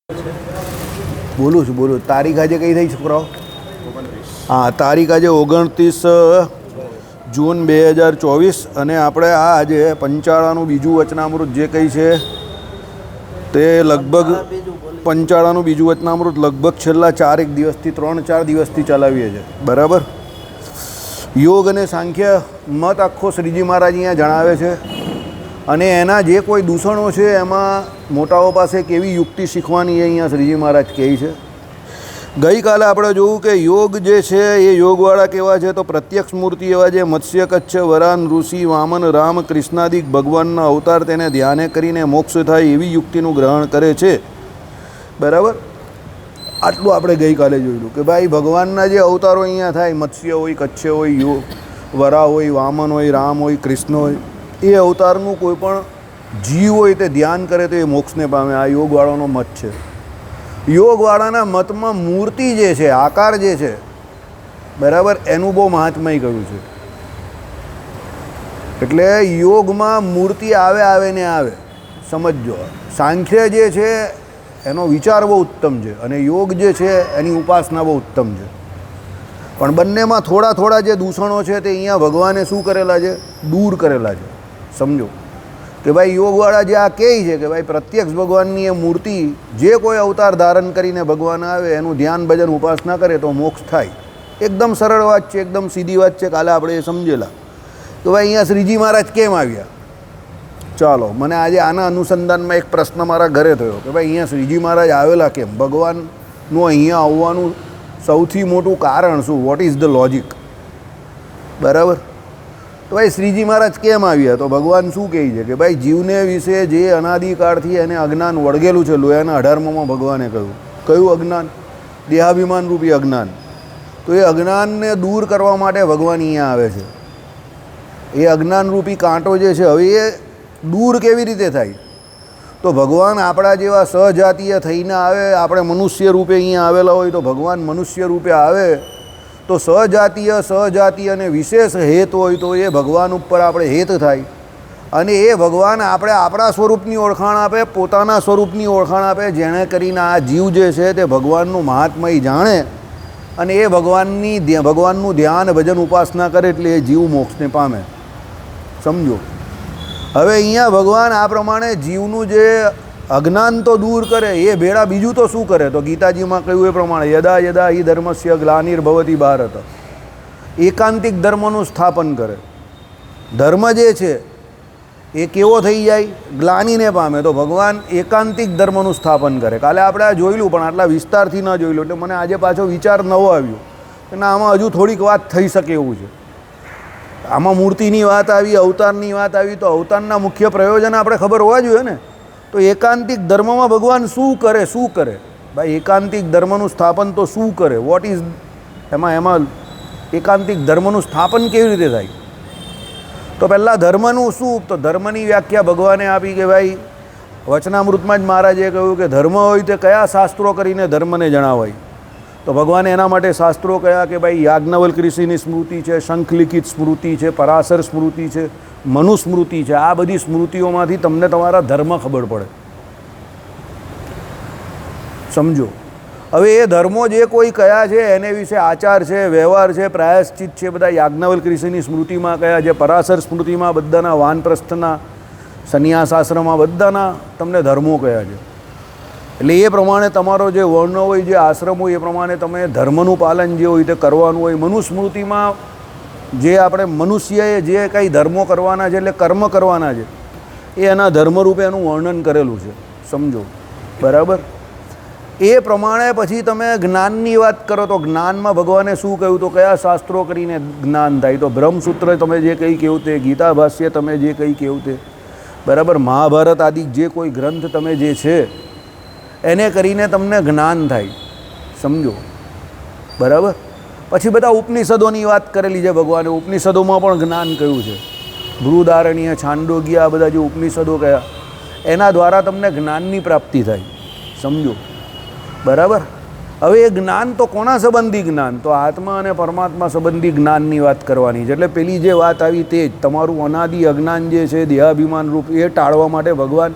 બોલું છું બોલું. તારીખ આજે કઈ થઈ છોકરાઓ? હા, તારીખ આજે 29 જૂન 2024 અને આપણે આ આજે પંચાળાનું બીજું વચનામૃત જે કંઈ છે તે લગભગ પંચાળાનું બીજું વચનામૃત લગભગ છેલ્લા 4 દિવસથી 3-4 દિવસથી ચલાવીએ છીએ. બરાબર. યોગ અને સાંખ્ય મત આખો શ્રીજી મહારાજ અહીંયા જણાવે છે અને એના જે કોઈ દૂષણો છે એમાં મોટાઓ પાસે કેવી યુક્તિ શીખવાની એ અહીંયા શ્રીજી મહારાજ કહે છે. ગઈકાલે આપણે જોયું કે યોગ જે છે એ યોગવાળા કેવા છે તો પ્રત્યક્ષ મૂર્તિ એવા જે મત્સ્ય કચ્છ વરાન ઋષિ વામન રામ કૃષ્ણાદિક ભગવાનના અવતાર તેને ધ્યાને કરીને મોક્ષ થાય એવી યુક્તિનું ગ્રહણ કરે છે. બરાબર. આટલું આપણે ગઈકાલે જોયેલું કે ભાઈ ભગવાનના જે અવતારો અહીંયા થાય મત્સ્ય હોય કચ્છ હોય વરા હોય વામન હોય રામ હોય કૃષ્ણ હોય એ અવતારનું કોઈ પણ જીવ હોય તે ધ્યાન કરે તો એ મોક્ષને પામે. આ યોગવાળાનો મત છે. યોગવાળાના મતમાં મૂર્તિ જે છે આકાર જે છે બરાબર એનું બહુ મહાત્મય કહ્યું છે. એટલે યોગમાં મૂર્તિ આવે ને આવે સમજજો. સાંખ્ય જે છે એનો વિચાર બહુ ઉત્તમ છે અને યોગ જે છે એની ઉપાસના બહુ ઉત્તમ છે. પણ બંનેમાં થોડા થોડા જે દૂષણો છે તે અહીંયા ભગવાને શું કરેલા છે? દૂર કરેલા છે. સમજો કે ભાઈ યોગવાળા જે આ કહે છે કે ભાઈ પ્રત્યક્ષ ભગવાનની એ મૂર્તિ જે કોઈ અવતાર ધારણ કરીને ભગવાન આવે એનું ધ્યાન ભજન ઉપાસના કરે તો મોક્ષ થાય. એકદમ સરળ વાત છે, એકદમ સીધી વાત છે. કાલે આપણે એ સમજેલા તો ભાઈ અહીંયા શ્રીજી મહારાજ કેમ આવ્યા. ચાલો, મને આજે આના અનુસંધાનમાં એક પ્રશ્ન મારા ઘરે થયો કે ભાઈ અહીંયા શ્રીજી મહારાજ આવેલા કેમ? ભગવાનનું અહીંયા આવવાનું સૌથી મોટું કારણ શું? What is the logic? બરાબર. તો ભાઈ શ્રીજી મહારાજ કેમ આવ્યા? તો ભગવાન શું કહે છે કે ભાઈ જીવને વિશે જે અનાદિકાળથી એને અજ્ઞાન વળગેલું છે લોયાના 18માં ભગવાને કહ્યું. કયું અજ્ઞાન? દેહાભિમાન રૂપી અજ્ઞાન. તો એ અજ્ઞાનને દૂર કરવા માટે ભગવાન અહીંયા આવે છે. એ અજ્ઞાન રૂપી કાંટો જે છે હવે એ દૂર કેવી રીતે થાય? તો ભગવાન આપણા જેવા સહજાતીય થઈને આવે. આપણે મનુષ્ય રૂપે અહીંયા આવેલા હોય તો ભગવાન મનુષ્ય રૂપે આવે તો સહજાતીય અને વિશેષ હેત હોય તો એ ભગવાન ઉપર આપણે હેત થાય અને એ ભગવાન આપણે આપણા સ્વરૂપની ઓળખાણ આપે, પોતાના સ્વરૂપની ઓળખાણ આપે, જેણે કરીને આ જીવ જે છે તે ભગવાનનું મહાત્મય જાણે અને એ ભગવાનનું ધ્યાન ભજન ઉપાસના કરે એટલે એ જીવ મોક્ષને પામે. સમજો. હવે અહીંયા ભગવાન આ પ્રમાણે જીવનું જે અજ્ઞાન તો દૂર કરે એ ભેળા બીજું તો શું કરે? તો ગીતાજીમાં કહ્યું એ પ્રમાણે યદા યદા હિ ધર્મસ્ય ગ્લાનિર્ભવતિ ભારત, એકાંતિક ધર્મનું સ્થાપન કરે. ધર્મ જે છે એ કેવો થઈ જાય? ગ્લાનિને પામે. તો ભગવાન એકાંતિક ધર્મનું સ્થાપન કરે. કાલે આપણે આ જોયેલું પણ આટલા વિસ્તારથી ન જોયેલું એટલે મને આજે પાછો વિચાર નવો આવ્યો કે ના આમાં હજુ થોડીક વાત થઈ શકે એવું છે. આમાં મૂર્તિની વાત આવી, અવતારની વાત આવી તો અવતારના મુખ્ય પ્રયોજન આપણે ખબર હોવા જોઈએ ને. તો એકાંતિક ધર્મમાં ભગવાન શું કરે? ભાઈ એકાંતિક ધર્મનું સ્થાપન તો શું કરે? વોટ ઇઝ એમાં એકાંતિક ધર્મનું સ્થાપન કેવી રીતે થાય? તો પહેલાં ધર્મનું શું? તો ધર્મની વ્યાખ્યા ભગવાને આપી કે ભાઈ વચનામૃતમાં જ મહારાજે કહ્યું કે ધર્મ હોય તે કયા શાસ્ત્રો કરીને ધર્મને જણાવાય. તો ભગવાને એના માટે શાસ્ત્રો કયા કે ભાઈ યાજ્ઞવલ્ક ઋષિની સ્મૃતિ છે, શંખલિખિત સ્મૃતિ છે, પરાશર સ્મૃતિ છે, મનુસ્મૃતિ છે. આ બધી સ્મૃતિઓમાંથી તમને તમારા ધર્મ ખબર પડે. સમજો. હવે એ ધર્મો જે કોઈ કયા છે એને વિશે આચાર છે, વ્યવહાર છે, પ્રાયશ્ચિત છે, બધા યાજ્ઞવલ્ક ઋષિની સ્મૃતિમાં કયા છે, પરાશર સ્મૃતિમાં બધાના, વાનપ્રસ્થના, સંન્યાસાશ્રમમાં બધાના તમને ધર્મો કયા છે. એટલે એ પ્રમાણે તમારો જે વર્ણ હોય, જે આશ્રમ હોય એ પ્રમાણે તમે ધર્મનું પાલન જે હોય તે કરવાનું હોય. મનુસ્મૃતિમાં જે આપણે મનુષ્યએ જે કંઈ ધર્મો કરવાના છે એટલે કર્મ કરવાના છે એ એના ધર્મરૂપે એનું વર્ણન કરેલું છે. સમજો. બરાબર. એ પ્રમાણે પછી તમે જ્ઞાનની વાત કરો તો જ્ઞાનમાં ભગવાને શું કહ્યું? તો કયા શાસ્ત્રો કરીને જ્ઞાન થાય? તો બ્રહ્મસૂત્ર તમે જે કંઈ કહ્યું તે, ગીતા ભાષ્ય તમે જે કંઈ કહ્યું તે, બરાબર, મહાભારત આદિ જે કોઈ ગ્રંથ તમે જે છે એને કરીને તમને જ્ઞાન થાય. સમજો. બરાબર. પછી બધા ઉપનિષદોની વાત કરેલી છે ભગવાને. ઉપનિષદોમાં પણ જ્ઞાન કયું છે? બૃહદારણ્ય, છાંદોગ્ય, આ બધા જે ઉપનિષદો કયા એના દ્વારા તમને જ્ઞાનની પ્રાપ્તિ થાય. સમજો. બરાબર. હવે એ જ્ઞાન તો કોના સંબંધી જ્ઞાન? તો આત્મા અને પરમાત્મા સંબંધી જ્ઞાનની વાત કરવાની છે. એટલે પેલી જે વાત આવી તે જ તમારું અનાદિ અજ્ઞાન જે છે દેહાભિમાન રૂપ એ ટાળવા માટે ભગવાન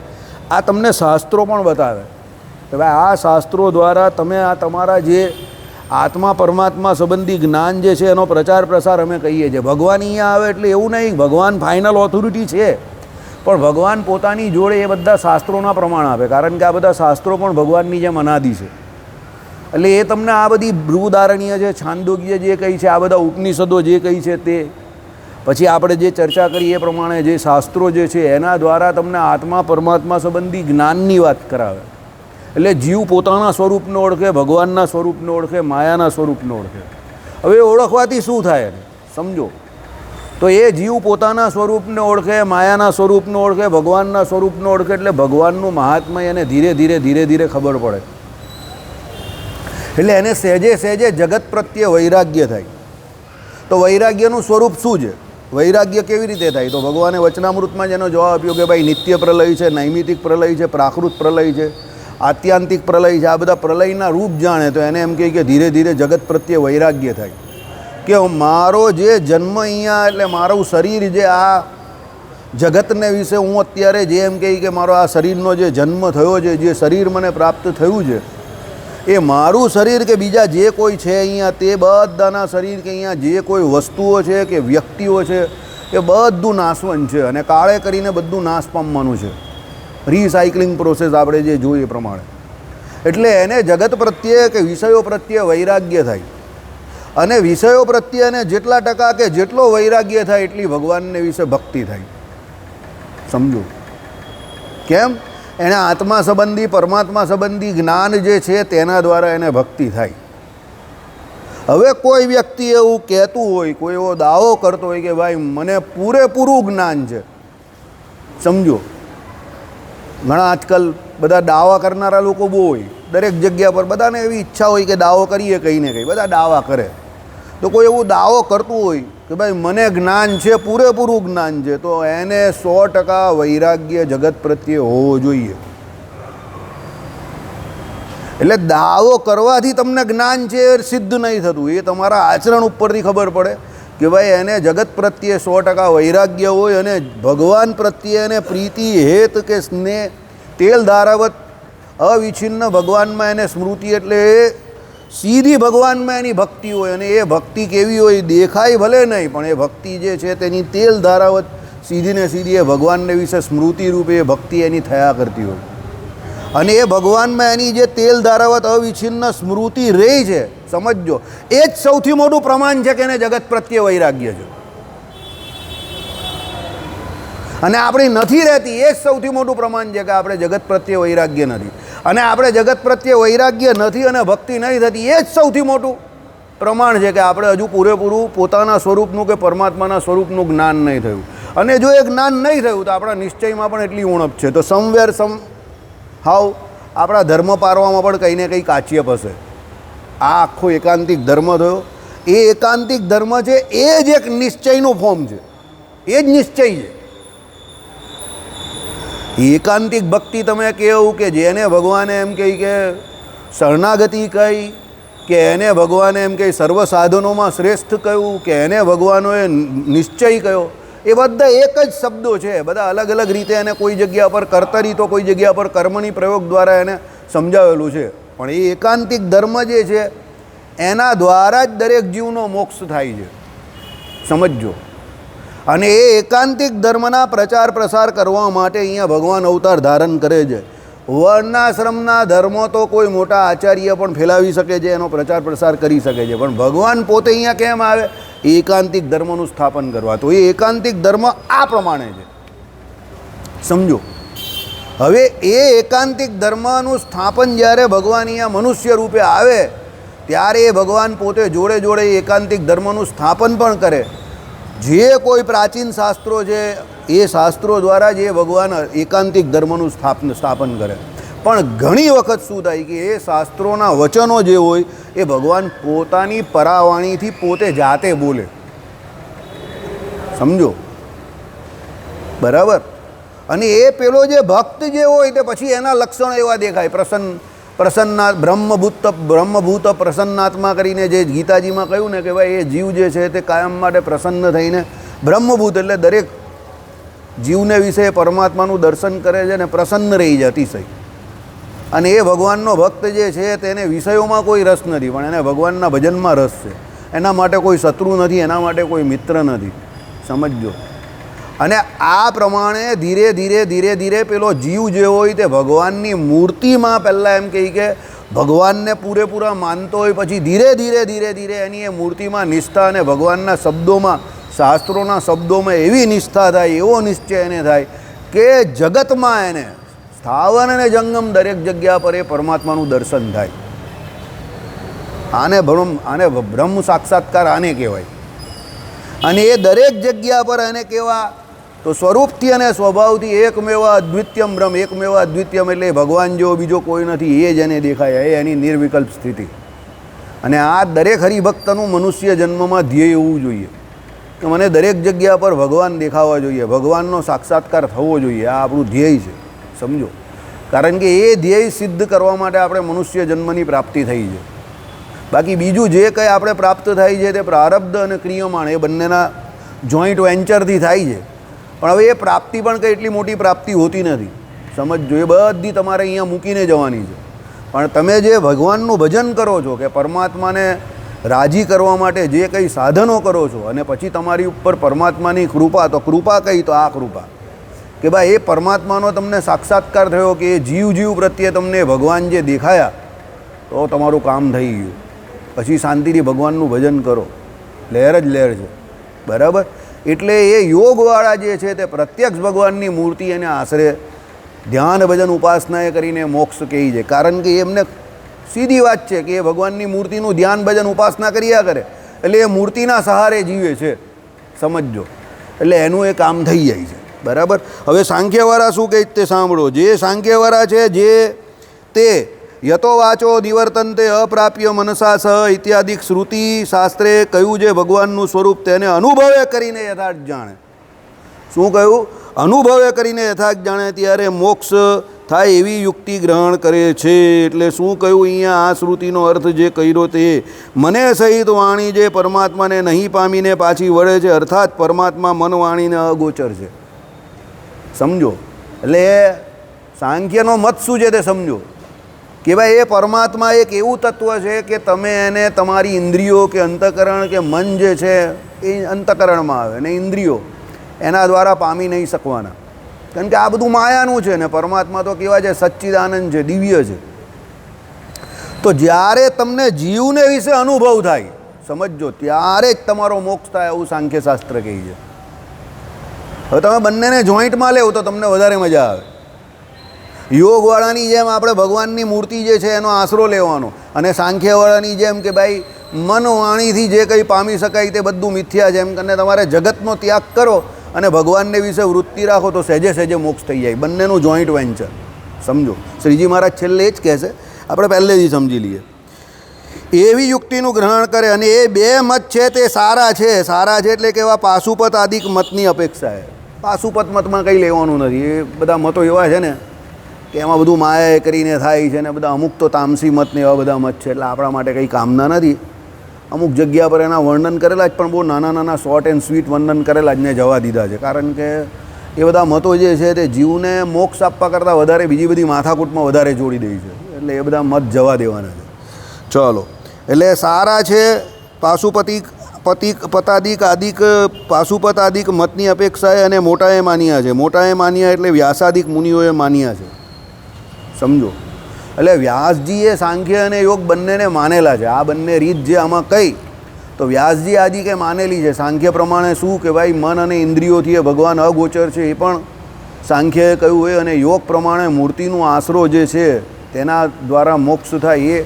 આ તમને શાસ્ત્રો પણ બતાવે. કે ભાઈ આ શાસ્ત્રો દ્વારા તમે આ તમારા જે આત્મા પરમાત્મા સંબંધી જ્ઞાન જે છે એનો પ્રચાર પ્રસાર અમે કહીએ છીએ. ભગવાન અહીંયા આવે એટલે એવું નહીં ભગવાન ફાઇનલ ઓથોરિટી છે, પણ ભગવાન પોતાની જોડે એ બધા શાસ્ત્રોના પ્રમાણ આપે, કારણ કે આ બધા શાસ્ત્રો પણ ભગવાનની જેમ અનાદિ છે. એટલે એ તમને આ બધી બૃહદારણ્ય છે, છાંદોગ્ય જે કહી છે, આ બધા ઉપનિષદો જે કહી છે તે, પછી આપણે જે ચર્ચા કરી એ પ્રમાણે જે શાસ્ત્રો જે છે એના દ્વારા તમને આત્મા પરમાત્મા સંબંધી જ્ઞાનની વાત કરાવે. એટલે જીવ પોતાના સ્વરૂપને ઓળખે, ભગવાનના સ્વરૂપને ઓળખે, માયાના સ્વરૂપને ઓળખે. હવે ઓળખવાથી શું થાય એને સમજો તો એ જીવ પોતાના સ્વરૂપને ઓળખે, માયાના સ્વરૂપને ઓળખે, ભગવાનના સ્વરૂપને ઓળખે, એટલે ભગવાનનું મહાત્મય એને ધીરે ધીરે ખબર પડે. એટલે એને સહેજે સહેજે જગત પ્રત્યે વૈરાગ્ય થાય. તો વૈરાગ્યનું સ્વરૂપ શું છે? વૈરાગ્ય કેવી રીતે થાય? તો ભગવાને વચનામૃતમાં જ એનો જવાબ આપ્યો કે ભાઈ નિત્ય પ્રલય છે, નૈમિતિક પ્રલય છે, પ્રાકૃત પ્રલય છે, આત્યાંતિક પ્રલય છે. આ બધા પ્રલયના રૂપ જાણે તો એને એમ કહે કે ધીરે ધીરે જગત પ્રત્યે વૈરાગ્ય થાય કે મારો જે જન્મ અહીંયા એટલે મારું શરીર જે આ જગતને વિશે હું અત્યારે જે એમ કહી કે મારો આ શરીરનો જે જન્મ થયો છે, જે શરીર મને પ્રાપ્ત થયું છે, એ મારું શરીર કે બીજા જે કોઈ છે અહીંયા તે બધાના શરીર કે અહીંયા જે કોઈ વસ્તુઓ છે કે વ્યક્તિઓ છે એ બધું નાશવંત છે અને કાળે કરીને બધું નાશ પામવાનું છે. રિસાયકલિંગ પ્રોસેસ આપણે જે જોઈએ એ પ્રમાણે. એટલે એને જગત પ્રત્યે કે વિષયો પ્રત્યે વૈરાગ્ય થાય અને વિષયો પ્રત્યે એને જેટલા ટકા કે જેટલો વૈરાગ્ય થાય એટલી ભગવાનને વિશે ભક્તિ થાય. સમજો કેમ? એને આત્મા સંબંધી પરમાત્મા સંબંધી જ્ઞાન જે છે તેના દ્વારા એને ભક્તિ થાય. હવે કોઈ વ્યક્તિ એવું કહેતું હોય, કોઈ એવો દાવો કરતો હોય કે ભાઈ મને પૂરેપૂરું જ્ઞાન છે, સમજો ઘણા આજકાલ બધા દાવા કરનારા લોકો બહુ હોય, દરેક જગ્યા પર બધાને એવી ઈચ્છા હોય કે દાવો કરીએ કંઈ ને કંઈ, બધા દાવા કરે. તો કોઈ એવું દાવો કરતું હોય કે ભાઈ મને જ્ઞાન છે, પૂરેપૂરું જ્ઞાન છે, તો એને 100% વૈરાગ્ય જગત પ્રત્યે હોવો જોઈએ. એટલે દાવો કરવાથી તમને જ્ઞાન છે એ સિદ્ધ નહીં થતું, એ તમારા આચરણ ઉપરથી ખબર પડે કે ભાઈ એને જગત પ્રત્યે 100% વૈરાગ્ય હોય અને ભગવાન પ્રત્યે એને પ્રીતિ હેત કે સ્નેહ તેલ ધારાવત અવિચ્છિન્ન ભગવાનમાં એને સ્મૃતિ એટલે સીધી ભગવાનમાં એની ભક્તિ હોય. અને એ ભક્તિ કેવી હોય? દેખાય ભલે નહીં, પણ એ ભક્તિ જે છે તેની તેલ ધારાવત સીધી ને સીધી એ ભગવાનને વિશે સ્મૃતિ રૂપે એ ભક્તિ એની થયા કરતી હોય. અને એ ભગવાનમાં એની જે તેલ ધારાવત અવિચ્છિન્ન સ્મૃતિ રહી છે, સમજો એ જ સૌથી મોટું પ્રમાણ છે કે એને જગત પ્રત્યે વૈરાગ્ય છે. અને આપણી નથી રહેતી એ જ સૌથી મોટું પ્રમાણ છે કે આપણે જગત પ્રત્યે વૈરાગ્ય નથી. અને આપણે જગત પ્રત્યે વૈરાગ્ય નથી અને ભક્તિ નહીં થતી એ જ સૌથી મોટું પ્રમાણ છે કે આપણે હજુ પૂરેપૂરું પોતાના સ્વરૂપનું કે પરમાત્માના સ્વરૂપનું જ્ઞાન નહીં થયું. અને જો એ જ્ઞાન નહીં થયું તો આપણા નિશ્ચયમાં પણ એટલી ઉણપ છે. તો સમવેર હાવ આપણા ધર્મ પારવામાં પણ કંઈ ને કંઈ કાચિયપ હશે. આ આખો એકાંતિક ધર્મ થયો, એ એકાંતિક ધર્મ છે એ જ એક નિશ્ચયનું ફોર્મ છે, એ જ નિશ્ચય છે. એકાંતિક ભક્તિ તમે કહેવું કે જેને ભગવાને એમ કહી કે શરણાગતિ કહી કે એને ભગવાને એમ કહી સર્વ સાધનોમાં શ્રેષ્ઠ કહ્યું કે એને ભગવાનોએ નિશ્ચય કહ્યો, એ બધા એક જ શબ્દો છે. બધા અલગ અલગ રીતે એને કોઈ જગ્યા પર કર્તરી તો કોઈ જગ્યા પર કર્મની પ્રયોગ દ્વારા એને સમજાવેલું છે. પણ એ એકાંતિક ધર્મ જે છે એના દ્વારા જ દરેક જીવનો મોક્ષ થાય છે, સમજો. અને એ એકાંતિક ધર્મના પ્રચાર પ્રસાર કરવા માટે અહીંયા ભગવાન અવતાર ધારણ કરે છે. વર્ણાશ્રમના ધર્મો તો કોઈ મોટા આચાર્ય પણ ફેલાવી શકે છે, એનો પ્રચાર પ્રસાર કરી શકે છે, પણ ભગવાન પોતે અહીંયા કેમ આવે? એકાંતિક ધર્મનું સ્થાપન કરવા. તો એ એકાંતિક ધર્મ આ પ્રમાણે છે, સમજો. હવે એ એકાંતિક ધર્મનું સ્થાપન જ્યારે ભગવાન અહીંયા મનુષ્ય રૂપે આવે ત્યારે એ ભગવાન પોતે જોડે જોડે એકાંતિક ધર્મનું સ્થાપન પણ કરે. જે કોઈ પ્રાચીન શાસ્ત્રો છે એ શાસ્ત્રો દ્વારા જે ભગવાન એકાંતિક ધર્મનું સ્થાપન કરે. પણ ઘણી વખત શું થાય કે એ શાસ્ત્રોના વચનો જે હોય એ ભગવાન પોતાની પરાવાણીથી પોતે જાતે બોલે, સમજો બરાબર. અને એ પેલો જે ભક્ત જે હોય તે પછી એના લક્ષણો એવા દેખાય. પ્રસન્ના બ્રહ્મભૂત પ્રસન્નાત્મા કરીને જે ગીતાજીમાં કહ્યું ને કે ભાઈ એ જીવ જે છે તે કાયમ માટે પ્રસન્ન થઈને બ્રહ્મભૂત એટલે દરેક જીવને વિશે પરમાત્માનું દર્શન કરે છે ને પ્રસન્ન રહી જાય અતિશય. અને એ ભગવાનનો ભક્ત જે છે તેને વિષયોમાં કોઈ રસ નથી, પણ એને ભગવાનના ભજનમાં રસ છે. એના માટે કોઈ શત્રુ નથી, એના માટે કોઈ મિત્ર નથી. સમજજો. અને આ પ્રમાણે ધીરે ધીરે ધીરે ધીરે પેલો જીવ જે હોય તે ભગવાનની મૂર્તિમાં પહેલાં એમ કહે કે ભગવાનને પૂરેપૂરા માનતો હોય, પછી ધીરે ધીરે ધીરે ધીરે એની એ મૂર્તિમાં નિષ્ઠા અને ભગવાનના શબ્દોમાં, શાસ્ત્રોના શબ્દોમાં એવી નિષ્ઠા થાય, એવો નિશ્ચય એને થાય કે જગતમાં એને સ્થાવર અને જંગમ દરેક જગ્યા પર એ પરમાત્માનું દર્શન થાય. આને બ્રહ્મ સાક્ષાત્કાર આને કહેવાય. અને એ દરેક જગ્યા પર એને કહેવા તો સ્વરૂપથી અને સ્વભાવથી એકમેવા અદ્વિતીયમ બ્રહ્મ, એકમેવા અદ્વિતીયમ એટલે ભગવાન જેવો બીજો કોઈ નથી, એ જ એને દેખાય, એ એની નિર્વિકલ્પ સ્થિતિ. અને આ દરેક હરિભક્તનું મનુષ્ય જન્મમાં ધ્યેય હોવું જોઈએ કે મને દરેક જગ્યા પર ભગવાન દેખાવા જોઈએ, ભગવાનનો સાક્ષાત્કાર થવો જોઈએ. આ આપણું ધ્યેય છે. સમજો. કારણ કે એ ધ્યેય સિદ્ધ કરવા માટે આપણે મનુષ્ય જન્મની પ્રાપ્તિ થઈ છે. બાકી બીજું જે કંઈ આપણે પ્રાપ્ત થાય છે તે પ્રારબ્ધ અને ક્રિયમાણ એ બંનેના જોઈન્ટ વેન્ચરથી થાય છે. પણ હવે એ પ્રાપ્તિ પણ કંઈ એટલી મોટી પ્રાપ્તિ હોતી નથી. સમજજો. એ બધી તમારે અહીંયા મૂકીને જવાની છે. પણ તમે જે ભગવાનનું ભજન કરો છો કે પરમાત્માને રાજી કરવા માટે જે કંઈ સાધનો કરો છો અને પછી તમારી ઉપર પરમાત્માની કૃપા, તો કૃપા કઈ? તો આ કૃપા કે ભાઈ એ પરમાત્માનો તમને સાક્ષાત્કાર થયો કે એ જીવ પ્રત્યે તમને ભગવાન જે દેખાયા, તો તમારું કામ થઈ ગયું. પછી શાંતિથી ભગવાનનું ભજન કરો. લહેર જ લહેર છે. બરાબર. એટલે એ યોગવાળા જે છે તે પ્રત્યક્ષ ભગવાનની મૂર્તિ એને આશરે ધ્યાન ભજન ઉપાસના એ કરીને મોક્ષ કહે છે. કારણ કે એમને સીધી વાત છે કે એ ભગવાનની મૂર્તિનું ધ્યાન ભજન ઉપાસના કર્યા કરે એટલે એ મૂર્તિના સહારે જીવે છે. સમજજો. એટલે એનું એ કામ થઈ જાય છે. બરાબર. હવે સાંખ્યવાળા શું કહે તે સાંભળો. જે સાંખ્યવાળા છે જે તે યતો વાચો નિવર્તનતે અપ્રાપ્ય મનસા સહ ઇત્યાદિક શ્રુતિ શાસ્ત્રે કહ્યું છે ભગવાનનું સ્વરૂપ તેને અનુભવે કરીને યથાર્થ જાણે. શું કહ્યું? અનુભવે કરીને યથાર્થ જાણે ત્યારે મોક્ષ થાય એવી યુક્તિ ગ્રહણ કરે છે. એટલે શું કહ્યું અહીંયા? આ શ્રુતિનો અર્થ જે કર્યો તે મને સહિત વાણી જે પરમાત્માને નહીં પામીને પાછી વળે છે, અર્થાત પરમાત્મા મન વાણીને અગોચર છે. સમજો. એટલે સાંખ્યનો મત શું છે તે સમજો કે ભાઈ એ પરમાત્મા એક એવું તત્વ છે કે તમે એને તમારી ઇન્દ્રિયો કે અંતઃકરણ કે મન જે છે એ અંતઃકરણમાં આવે અને ઇન્દ્રિયો એના દ્વારા પામી નહીં શકવાના. કારણ કે આ બધું માયાનું છે ને પરમાત્મા તો કેવા છે? સચ્ચિદાનંદ છે, દિવ્ય છે. તો જ્યારે તમને જીવને વિશે અનુભવ થાય, સમજો, ત્યારે જ તમારો મોક્ષ થાય એવું સાંખ્યશાસ્ત્ર કહે છે. હવે તમે બંનેને જોઈન્ટમાં લેવો તો તમને વધારે મજા આવે. યોગવાળાની જેમ આપણે ભગવાનની મૂર્તિ જે છે એનો આશરો લેવાનો, અને સાંખ્યવાળાની જેમ કે ભાઈ મન વાણીથી જે કંઈ પામી શકાય તે બધું મિથ્યા છે એમ કરીને તમારે જગતનો ત્યાગ કરો અને ભગવાનને વિશે વૃત્તિ રાખો તો સહેજે સહેજે મોક્ષ થઈ જાય. બંનેનું જોઈન્ટ વેન્ચર. સમજો. શ્રીજી મહારાજ છેલ્લે જ કહેશે, આપણે પહેલેથી સમજી લઈએ. એવી યુક્તિનું ગ્રહણ કરે અને એ બે મત છે તે સારા છે. સારા છે એટલે કે એવા પાશુપત આદિક મતની અપેક્ષા છે. પાશુપત મતમાં કંઈ લેવાનું નથી. એ બધા મતો એવા છે ને કે એમાં બધું માયા કરીને થાય છે ને બધા અમુક તો તામસી મત ને એવા બધા મત છે. એટલે આપણા માટે કંઈ કામના નથી. અમુક જગ્યા પર એના વર્ણન કરેલા જ, પણ બહુ નાના નાના શોર્ટ એન્ડ સ્વીટ વર્ણન કરેલા જ ને જવા દીધા છે. કારણ કે એ બધા મતો જે છે તે જીવને મોક્ષ આપવા કરતાં વધારે બીજી બધી માથાકૂટમાં વધારે જોડી દે છે. એટલે એ બધા મત જવા દેવાના છે. ચલો. એટલે સારા છે પાશુપતાદિક મતની અપેક્ષાએ અને મોટાએ માન્યા છે. મોટાએ માન્યા એટલે વ્યાસાદિક મુનિઓએ માન્યા છે. સમજો. એટલે વ્યાસજીએ સાંખ્ય અને યોગ બંનેને માનેલા છે. આ બંને રીત જે આમાં કઈ તો વ્યાસજી આદિ કે માનેલી છે. સાંખ્ય પ્રમાણે શું કે ભાઈ મન અને ઇન્દ્રિયોથી એ ભગવાન અગોચર છે એ પણ સાંખ્યએ કહ્યું હોય, અને યોગ પ્રમાણે મૂર્તિનું આશરો જે છે તેના દ્વારા મોક્ષ થાય એ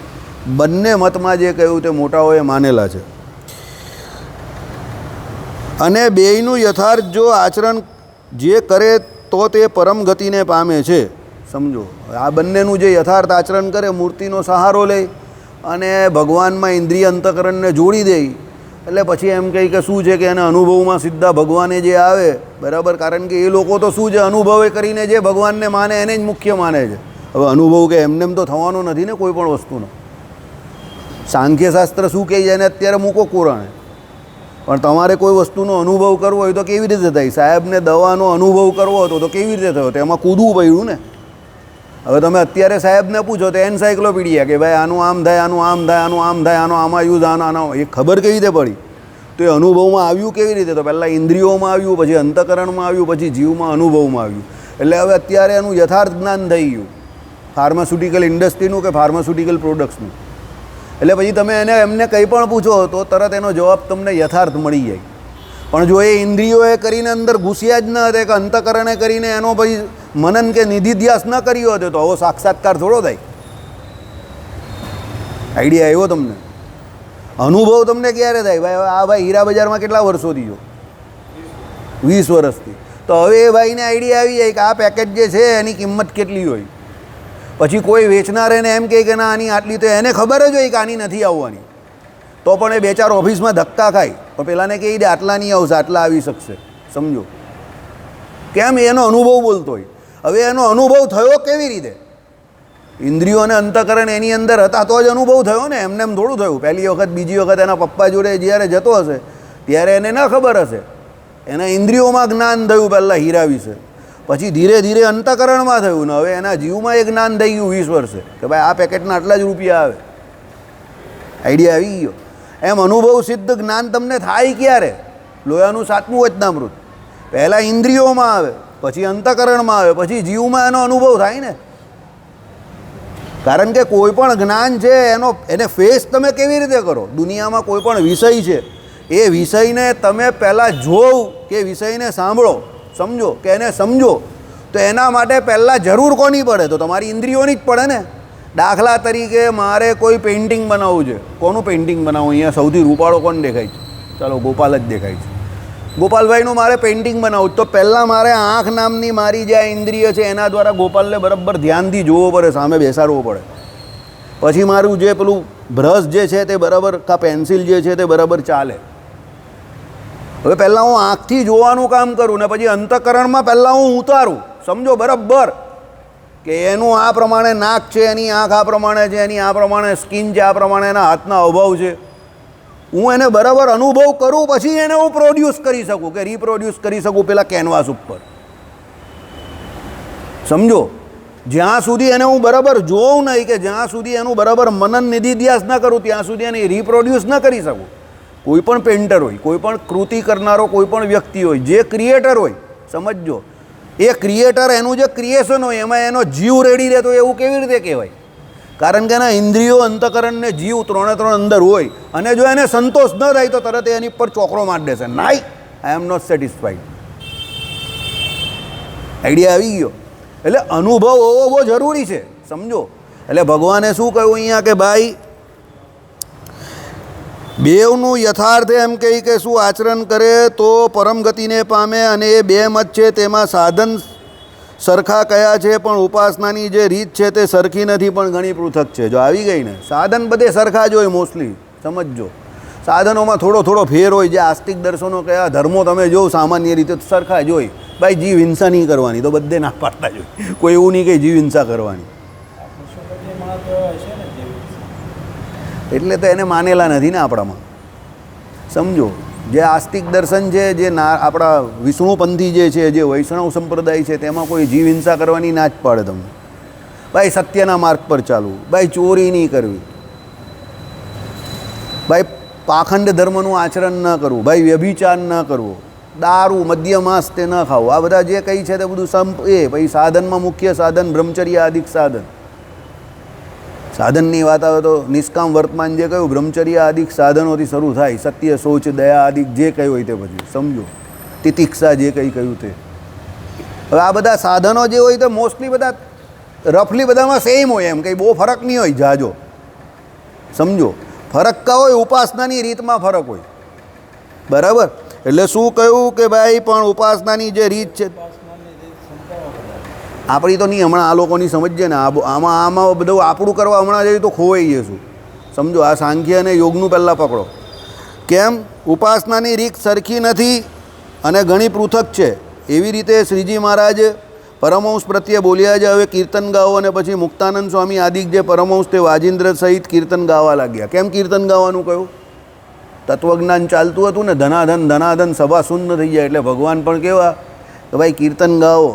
બંને મતમાં જે કહ્યું તે મોટાઓએ માનેલા છે. અને બેયનું યથાર્થ જો આચરણ જે કરે તો તે પરમ ગતિને પામે છે. સમજો. આ બંનેનું જે યથાર્થ આચરણ કરે, મૂર્તિનો સહારો લે અને ભગવાનમાં ઇન્દ્રિય અંતઃકરણને જોડી દે, એટલે પછી એમ કહે કે શું છે કે એને અનુભવમાં સીધા ભગવાને જે આવે. બરાબર. કારણ કે એ લોકો તો શું છે અનુભવે કરીને જે ભગવાનને માને એને જ મુખ્ય માને છે. હવે અનુભવ કે એમને તો થવાનો નથી ને કોઈ પણ વસ્તુનો. સાંખ્યશાસ્ત્ર શું કહે છે એને અત્યારે મૂકો કોરાણે, પણ તમારે કોઈ વસ્તુનો અનુભવ કરવો હોય તો કેવી રીતે થાય? સાહેબને દવાનો અનુભવ કરવો હતો તો કેવી રીતે થયો? તેમાં કૂદવું પડ્યું ને. હવે તમે અત્યારે સાહેબને પૂછો તો એન્સાઇક્લોપીડિયા કે ભાઈ આનું આમ થાય, આનું આમ થાય, આનું આમ થાય, આનો આમાં યુઝ, આનો એ ખબર કેવી રીતે પડી? તો એ અનુભવમાં આવ્યું કેવી રીતે? તો પહેલાં ઇન્દ્રિયોમાં આવ્યું, પછી અંતઃકરણમાં આવ્યું, પછી જીવમાં અનુભવમાં આવ્યું. એટલે હવે અત્યારે એનું યથાર્થ જ્ઞાન થઈ ગયું, ફાર્માસ્યુટિકલ ઇન્ડસ્ટ્રીનું કે ફાર્માસ્યુટિકલ પ્રોડક્ટ્સનું. એટલે પછી તમે એમને કંઈ પણ પૂછો તો તરત એનો જવાબ તમને યથાર્થ મળી જાય. પણ જો એ ઇન્દ્રિયોએ કરીને અંદર ઘૂસ્યા જ ન હતા કે અંતઃકરણે કરીને એનો પછી મનન કે નિધિધ્યાસ ન કર્યો હતો તો આવો સાક્ષાત્કાર થોડો થાય? આઈડિયા આવ્યો તમને? અનુભવ તમને ક્યારે થાય? ભાઈ આ ભાઈ હીરા બજારમાં કેટલા વર્ષોથી જો? 20 વર્ષથી. તો હવે એ ભાઈને આઈડિયા આવી જાય કે આ પેકેજ જે છે એની કિંમત કેટલી હોય. પછી કોઈ વેચનારેને એમ કહે કે ના આની આટલી, તો એને ખબર જ હોય કે આની નથી આવવાની, તો પણ એ 2-4 ઓફિસમાં ધક્કા ખાય. પણ પેલાને કહી દે આટલા નહીં આવશે, આટલા આવી શકશે. સમજો કેમ? એનો અનુભવ બોલતો હોય. હવે એનો અનુભવ થયો કેવી રીતે? ઇન્દ્રિયો અને અંતઃકરણ એની અંદર હતા તો જ અનુભવ થયો ને, એમને એમ થોડું થયું. પહેલી વખત બીજી વખત એના પપ્પા જોડે જ્યારે જતો હશે ત્યારે એને ન ખબર હશે, એના ઇન્દ્રિયોમાં જ્ઞાન થયું પહેલાં હીરા વિશે, પછી ધીરે ધીરે અંતઃકરણમાં થયું ને હવે એના જીવમાં એ જ્ઞાન થઈ ગયું 20 વર્ષે કે ભાઈ આ પેકેટના આટલા જ રૂપિયા આવે. આઈડિયા આવી ગયો. એમ અનુભવ સિદ્ધ જ્ઞાન તમને થાય ક્યારે? લોયાનું 7મું વચનામૃત. પહેલાં ઇન્દ્રિયોમાં આવે, પછી અંતઃકરણમાં આવે, પછી જીવમાં એનો અનુભવ થાય ને. કારણ કે કોઈ પણ જ્ઞાન છે એને ફેસ તમે કેવી રીતે કરો? દુનિયામાં કોઈ પણ વિષય છે, એ વિષયને તમે પહેલાં જોવ કે વિષયને સાંભળો, સમજો કે એને સમજો, તો એના માટે પહેલાં જરૂર કોની પડે? તો તમારી ઇન્દ્રિયોની જ પડે ને. દાખલા તરીકે મારે કોઈ પેઇન્ટિંગ બનાવવું છે. કોનું પેઇન્ટિંગ બનાવવું? અહીંયા સૌથી રૂપાળો કોણ દેખાય છે? ચાલો ગોપાલ જ દેખાય છે. ગોપાલભાઈનું મારે પેઇન્ટિંગ બનાવવું, તો પહેલાં મારે આંખ નામની મારી જે આ ઇન્દ્રિય છે એના દ્વારા ગોપાલને બરાબર ધ્યાનથી જોવો પડે, સામે બેસાડવો પડે. પછી મારું જે પેલું બ્રશ જે છે તે બરાબર, કા પેન્સિલ જે છે તે બરાબર ચાલે. હવે પહેલાં હું આંખથી જોવાનું કામ કરું ને પછી અંતઃકરણમાં પહેલાં હું ઉતારું, સમજો બરાબર કે એનું આ પ્રમાણે નાક છે, એની આંખ આ પ્રમાણે છે, એની આ પ્રમાણે સ્કિન છે, આ પ્રમાણે એના હાથના અભાવ છે. હું એને બરાબર અનુભવ કરું પછી એને હું પ્રોડ્યુસ કરી શકું કે રીપ્રોડ્યુસ કરી શકું પેલા કેનવાસ ઉપર. સમજો, જ્યાં સુધી એને હું બરાબર જોઉં નહીં, કે જ્યાં સુધી એનું બરાબર મનન નિધિધ્યાસ ન કરું ત્યાં સુધી એને રીપ્રોડ્યુસ ન કરી શકું. કોઈ પણ પેઇન્ટર હોય, કોઈ પણ કૃતિ કરનારો કોઈ પણ વ્યક્તિ હોય, જે ક્રિએટર હોય, સમજો એ ક્રિએટર એનું જે ક્રિએશન હોય એમાં એનો જીવ રેડી રહેતો એવું કેવી રીતે કહેવાય? કારણ કે એના ઇન્દ્રિયો, અંતઃકરણ ને જીવ 3 અંદર હોય અને જો એને સંતોષ ન થાય તો તરત એની પર ચોકરો મારી દેશે, નાઈ આઈ એમ નોટ સેટિસ્ફાઈડ. આઈડિયા આવી ગયો? એટલે અનુભવ હોવો બહુ જરૂરી છે, સમજો. એટલે ભગવાને શું કહ્યું અહીંયા કે ભાઈ બેવનું યથાર્થ એમ કહી કે શું આચરણ કરે તો પરમ ગતિને પામે, અને એ 2 મત છે તેમાં સાધન સરખા કયા છે પણ ઉપાસનાની જે રીત છે તે સરખી નથી પણ ઘણી પૃથક છે. જો આવી ગઈ ને, સાધન બધે સરખા જ હોય મોસ્ટલી, સમજો. સાધનોમાં થોડો ફેર હોય. જે આસ્તિક દર્શનો કયા ધર્મો તમે જો સામાન્ય રીતે સરખા જ હોય. ભાઈ જીવ હિંસા નહીં કરવાની તો બધે ના પાડતા જ હોય, કોઈ એવું નહીં કે જીવ હિંસા કરવાની. એટલે તો એને માનેલા નથી ને આપણામાં, સમજો. જે આસ્તિક દર્શન છે, જે આપણા વિષ્ણુપંથી જે છે, જે વૈષ્ણવ સંપ્રદાય છે, તેમાં કોઈ જીવ હિંસા કરવાની ના જ પાડે તમને. ભાઈ સત્યના માર્ગ પર ચાલવું, ભાઈ ચોરી નહીં કરવી, ભાઈ પાખંડ ધર્મનું આચરણ ન કરવું, ભાઈ વ્યભિચાર ન કરવો, દારૂ મદ્યમાંસ તે ન ખાવું. આ બધા જે કંઈ છે તે બધું પછી સાધનમાં મુખ્ય સાધન બ્રહ્મચર્ય આદિક સાધન. સાધનની વાત આવે તો નિષ્કામ વર્તમાન જે કહ્યું બ્રહ્મચર્ય આદિક સાધનોથી શરૂ થાય. સત્ય, શૌચ, દયા આદિક જે કહ્યું હોય તે પછી સમજો. તિતિક્ષા જે કંઈ કહ્યું તે. હવે આ બધા સાધનો જે હોય તે મોસ્ટલી બધા રફલી બધામાં સેમ હોય, એમ કંઈ બહુ ફરક નહીં હોય જાજો, સમજો. ફરક કા હોય? ઉપાસનાની રીતમાં ફરક હોય, બરાબર. એટલે શું કહ્યું કે ભાઈ પણ ઉપાસનાની જે રીત છે આપણી તો નહીં, હમણાં આ લોકોની સમજીએ ને, આમાં બધું આપણું કરવા હમણાં જઈએ તો ખોવાઈ જઈશું, સમજો. આ સાંખ્ય અને યોગનું પહેલાં પકડો. કેમ? ઉપાસનાની રીત સરખી નથી અને ઘણી પૃથક છે. એવી રીતે શ્રીજી મહારાજ પરમહંસ પ્રત્યે બોલ્યા છે. હવે કીર્તન ગાઓ, અને પછી મુક્તાનંદ સ્વામી આદિક જે પરમહંસ તે વાજિંદ્ર સહિત કીર્તન ગાવા લાગ્યા. કેમ કીર્તન ગાવાનું કહ્યું? તત્વજ્ઞાન ચાલતું હતું ને, ધનાધન સભા શૂન્ય થઈ જાય. એટલે ભગવાન પણ કેવા કે ભાઈ કીર્તન ગાઓ,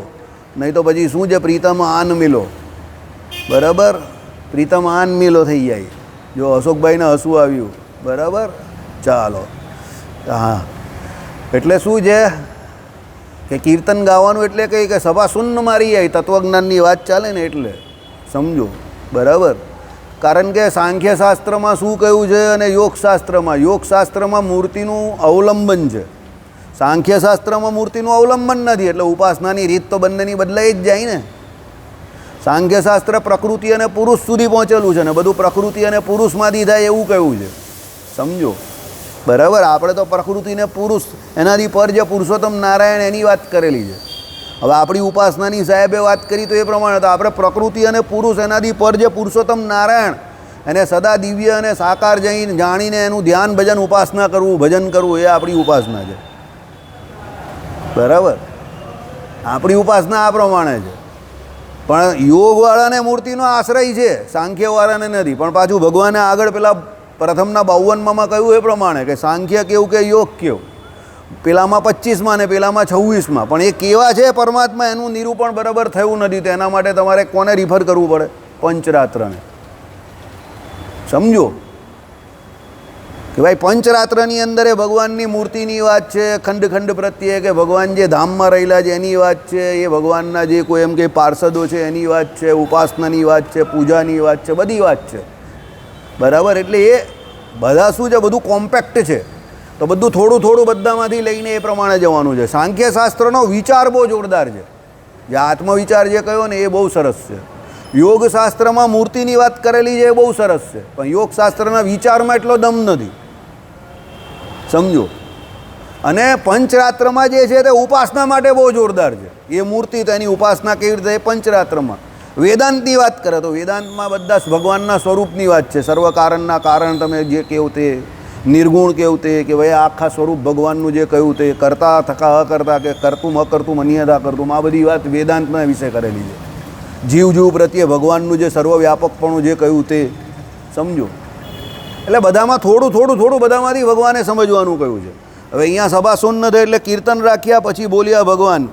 નહીં તો પછી શું છે પ્રીતમ આન મિલો, બરાબર. પ્રીતમ આન મેલો થઈ જાય. જો અશોકભાઈને હસવું આવ્યું. બરાબર. ચાલો. હા, એટલે શું છે કે કીર્તન ગાવાનું એટલે કંઈ કે સભા શૂન્ય મારી જાય, તત્વજ્ઞાનની વાત ચાલે ને એટલે સમજો. બરાબર. કારણ કે સાંખ્યશાસ્ત્રમાં શું કહ્યું છે અને યોગશાસ્ત્રમાં મૂર્તિનું અવલંબન છે. સાંખ્યશાસ્ત્રમાં મૂર્તિનું અવલંબન નથી, એટલે ઉપાસનાની રીત તો બંનેની બદલાઈ જ જાય ને. સાંખ્યશાસ્ત્ર પ્રકૃતિ અને પુરુષ સુધી પહોંચેલું છે ને બધું પ્રકૃતિ અને પુરુષમાંથી થાય એવું કહ્યું છે. સમજો. બરાબર. આપણે તો પ્રકૃતિ ને પુરુષ એનાથી પર જે પુરુષોત્તમ નારાયણ એની વાત કરેલી છે. હવે આપણી ઉપાસનાની સાહેબે વાત કરી તો એ પ્રમાણે તો આપણે પ્રકૃતિ અને પુરુષ એનાથી પર જે પુરુષોત્તમ નારાયણ એને સદા દિવ્ય અને સાકાર જઈને જાણીને એનું ધ્યાન ભજન ઉપાસના કરવું, ભજન કરવું એ આપણી ઉપાસના છે. બરાબર. આપણી ઉપાસના આ પ્રમાણે છે. પણ યોગવાળાને મૂર્તિનો આશ્રય છે, સાંખ્યવાળાને નથી. પણ પાછું ભગવાને આગળ પેલા પ્રથમના 52માં કહ્યું એ પ્રમાણે કે સાંખ્ય કેવું કે યોગ કેવું, પેલામાં 25માં ને પેલામાં 26માં. પણ એ કેવા છે પરમાત્મા એનું નિરૂપણ બરાબર થયું નથી. તો એના માટે તમારે કોને રિફર કરવું પડે? પંચરાત્રને. સમજો કે ભાઈ પંચરાત્રની અંદર એ ભગવાનની મૂર્તિની વાત છે, ખંડ ખંડ પ્રત્યે કે ભગવાન જે ધામમાં રહેલા છે એની વાત છે, એ ભગવાનના જે કોઈ એમ કે પાર્ષદો છે એની વાત છે, ઉપાસનાની વાત છે, પૂજાની વાત છે, બધી વાત છે. બરાબર. એટલે એ બધા શું છે, બધું કોમ્પેક્ટ છે. તો બધું થોડું થોડું બધામાંથી લઈને એ પ્રમાણે જવાનું છે. સાંખ્યશાસ્ત્રનો વિચાર બહુ જોરદાર છે. જે આત્મવિચાર જે કહ્યો ને એ બહુ સરસ છે. યોગશાસ્ત્રમાં મૂર્તિની વાત કરેલી છે એ બહુ સરસ છે. પણ યોગશાસ્ત્રના વિચારમાં એટલો દમ નથી. સમજો. અને પંચરાત્રમાં જે છે તે ઉપાસના માટે બહુ જોરદાર છે. એ મૂર્તિ તો એની ઉપાસના કેવી રીતે પંચરાત્રમાં. વેદાંતની વાત કરે તો વેદાંતમાં બધા ભગવાનના સ્વરૂપની વાત છે. સર્વ કારણના કારણ તમે જે કહ્યું તે, નિર્ગુણ કેવું તે, કે ભાઈ આખા સ્વરૂપ ભગવાનનું જે કહ્યું તે, કરતા થકા અકર્તા કે કરતું અકર્તું અન્યથા કરતું, આ બધી વાત વેદાંતના વિશે કરેલી છે. જીવ પ્રત્યે ભગવાનનું જે સર્વવ્યાપકપણું જે કહ્યું તે. સમજો. એટલે બધામાં થોડું થોડું થોડું બધામાંથી ભગવાને સમજવાનું કહ્યું છે. હવે અહીંયા સભા શૂન્ય થઈ એટલે કીર્તન રાખ્યા, પછી બોલ્યા ભગવાન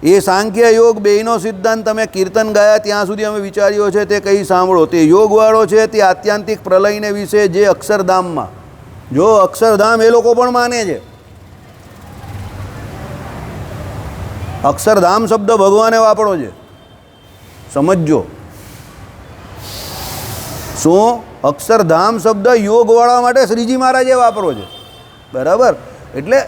એ સાંખ્ય યોગ બેયનો સિદ્ધાંત તમે કીર્તન ગાયા ત્યાં સુધી અમે વિચાર્યો છે તે કંઈ સાંભળો. તે યોગવાળો છે તે આત્યંતિક પ્રલયને વિશે જે અક્ષરધામમાં, જો અક્ષરધામ એ લોકો પણ માને છે. અક્ષરધામ શબ્દ ભગવાને વાપરો છે. સમજો. શું? અક્ષરધામ શબ્દ યોગવાળા માટે શ્રીજી મહારાજે વાપરો છે. બરાબર. એટલે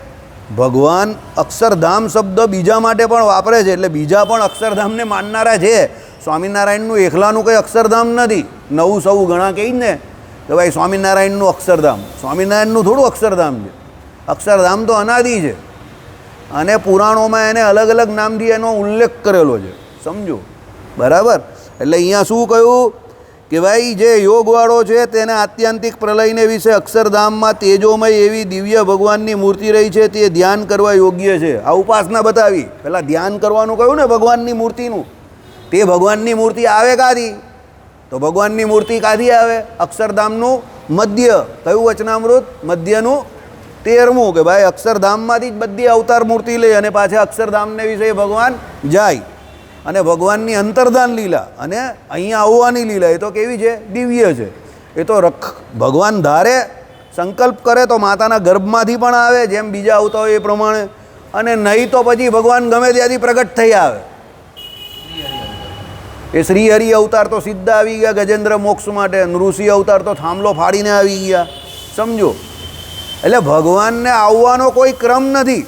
ભગવાન અક્ષરધામ શબ્દ બીજા માટે પણ વાપરે છે. એટલે બીજા પણ અક્ષરધામને માનનારા છે. સ્વામિનારાયણનું એકલાનું કંઈ અક્ષરધામ નથી. નવું સૌ ઘણા કહી ને કે ભાઈ સ્વામિનારાયણનું અક્ષરધામ. સ્વામિનારાયણનું થોડું અક્ષરધામ છે. અક્ષરધામ તો અનાદિ છે અને પુરાણોમાં એને અલગ અલગ નામથી એનો ઉલ્લેખ કરેલો છે. સમજો. બરાબર. એટલે અહીંયા શું કહ્યું કે ભાઈ જે યોગવાળો છે તેને આત્યંતિક પ્રલયને વિશે અક્ષરધામમાં તેજોમય એવી દિવ્ય ભગવાનની મૂર્તિ રહી છે તે ધ્યાન કરવા યોગ્ય છે. આ ઉપાસના બતાવી. પહેલાં ધ્યાન કરવાનું કહ્યું ને ભગવાનની મૂર્તિનું. તે ભગવાનની મૂર્તિ આવે કાથી? તો ભગવાનની મૂર્તિ કાથી આવે? અક્ષરધામનું મધ્ય. કયું વચનામૃત? મધ્યનું 13મું. કે ભાઈ અક્ષરધામમાંથી જ બધી અવતાર મૂર્તિ લઈ અને પાછા અક્ષરધામને વિશે ભગવાન જાય. અને ભગવાનની અંતર્ધાન લીલા અને અહીંયા આવવાની લીલા એ તો કેવી છે? દિવ્ય છે. એ તો ભગવાન ધારે સંકલ્પ કરે તો માતાના ગર્ભમાંથી પણ આવે, જેમ બીજા આવતા હોય એ પ્રમાણે. અને નહીં તો પછી ભગવાન ગમે ત્યાંથી પ્રગટ થઈ આવે. એ શ્રી હરિ અવતાર તો સીધા આવી ગયા ગજેન્દ્ર મોક્ષ માટે. નૃષિ અવતાર તો થાંભલો ફાડીને આવી ગયા. સમજો. એટલે ભગવાનને આવવાનો કોઈ ક્રમ નથી.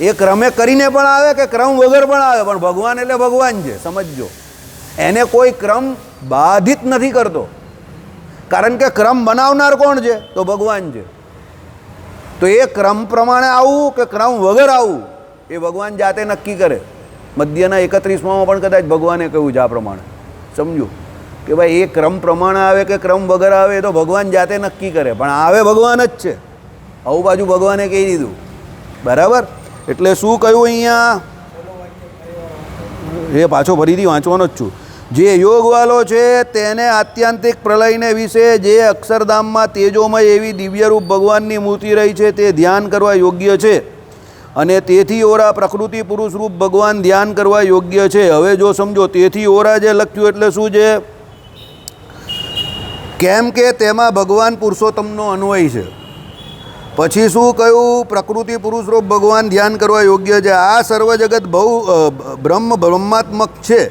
એ ક્રમે કરીને પણ આવે કે ક્રમ વગર પણ આવે, પણ ભગવાન એટલે ભગવાન છે. સમજો. એને કોઈ ક્રમ બાધિત નથી કરતો. કારણ કે ક્રમ બનાવનાર કોણ છે? તો ભગવાન છે. તો એ ક્રમ પ્રમાણે આવવું કે ક્રમ વગર આવવું એ ભગવાન જાતે નક્કી કરે. મધ્યના 31માં પણ કદાચ ભગવાને કહ્યું છે આ પ્રમાણે. સમજો કે ભાઈ એ ક્રમ પ્રમાણે આવે કે ક્રમ વગર આવે એ તો ભગવાન જાતે નક્કી કરે, પણ આવે ભગવાન જ છે. આવું બાજુ ભગવાને કહી દીધું. બરાબર. એટલે શું કહ્યું અહીંયા? એ પાછો ફરીથી વાંચવાનો જ છું. જે યોગવાલો છે તેને આત્યંતિક પ્રલયને વિશે જે અક્ષરધામમાં તેજોમય એવી દિવ્યરૂપ ભગવાનની મૂર્તિ રહી છે તે ધ્યાન કરવા યોગ્ય છે. અને તેથી ઓરા પ્રકૃતિ પુરુષ રૂપ ભગવાન ધ્યાન કરવા યોગ્ય છે. હવે જો સમજો, તેથી ઓરા જે લખ્યું એટલે શું છે? કેમ કે તેમાં ભગવાન પુરુષોત્તમનો અન્વય છે. પછી શું કહ્યું? પ્રકૃતિ પુરુષ રૂપ ભગવાન ધ્યાન કરવા યોગ્ય છે. આ સર્વ જગત બ્રહ્માત્મક છે,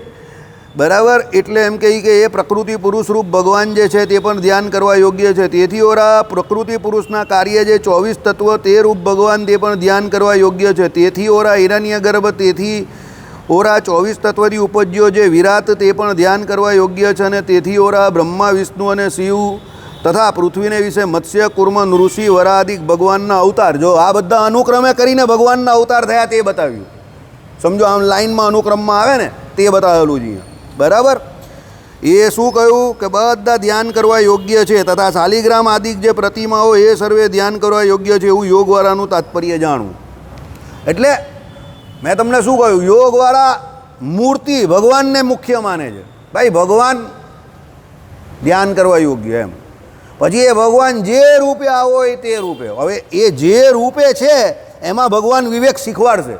બરાબર. એટલે એમ કહી કે એ પ્રકૃતિ પુરુષ રૂપ ભગવાન જે છે તે પણ ધ્યાન કરવા યોગ્ય છે. તેથી ઓરા પ્રકૃતિ પુરુષના કાર્ય જે 24 તત્વ તે રૂપ ભગવાન તે પણ ધ્યાન કરવા યોગ્ય છે. તેથી ઓરા હિરણ્ય ગર્ભ, તેથી ઓરા 24 તત્વથી ઉપજ્યો જે વિરાટ તે પણ ધ્યાન કરવા યોગ્ય છે. અને તેથી ઓરા બ્રહ્મા વિષ્ણુ અને શિવ તથા પૃથ્વીને વિશે મત્સ્ય કુર્મ નૃષિ વરાદિક ભગવાનના અવતાર. જો આ બધા અનુક્રમે કરીને ભગવાનના અવતાર થયા તે બતાવ્યું. સમજો, આમ લાઈનમાં અનુક્રમમાં આવે ને તે બતાવેલું છે, બરાબર. એ શું કહ્યું કે બધા ધ્યાન કરવા યોગ્ય છે. તથા શાલિગ્રામ આદિક જે પ્રતિમાઓ એ સર્વે ધ્યાન કરવા યોગ્ય છે, એવું યોગવાળાનું તાત્પર્ય જાણવું. એટલે મેં તમને શું કહ્યું? યોગવાળા મૂર્તિ ભગવાનને મુખ્ય માને છે. ભાઈ ભગવાન ધ્યાન કરવા યોગ્ય એમ. પછી એ ભગવાન જે રૂપે આવો હોય તે રૂપે. હવે એ જે રૂપે છે એમાં ભગવાન વિવેક શીખવાડશે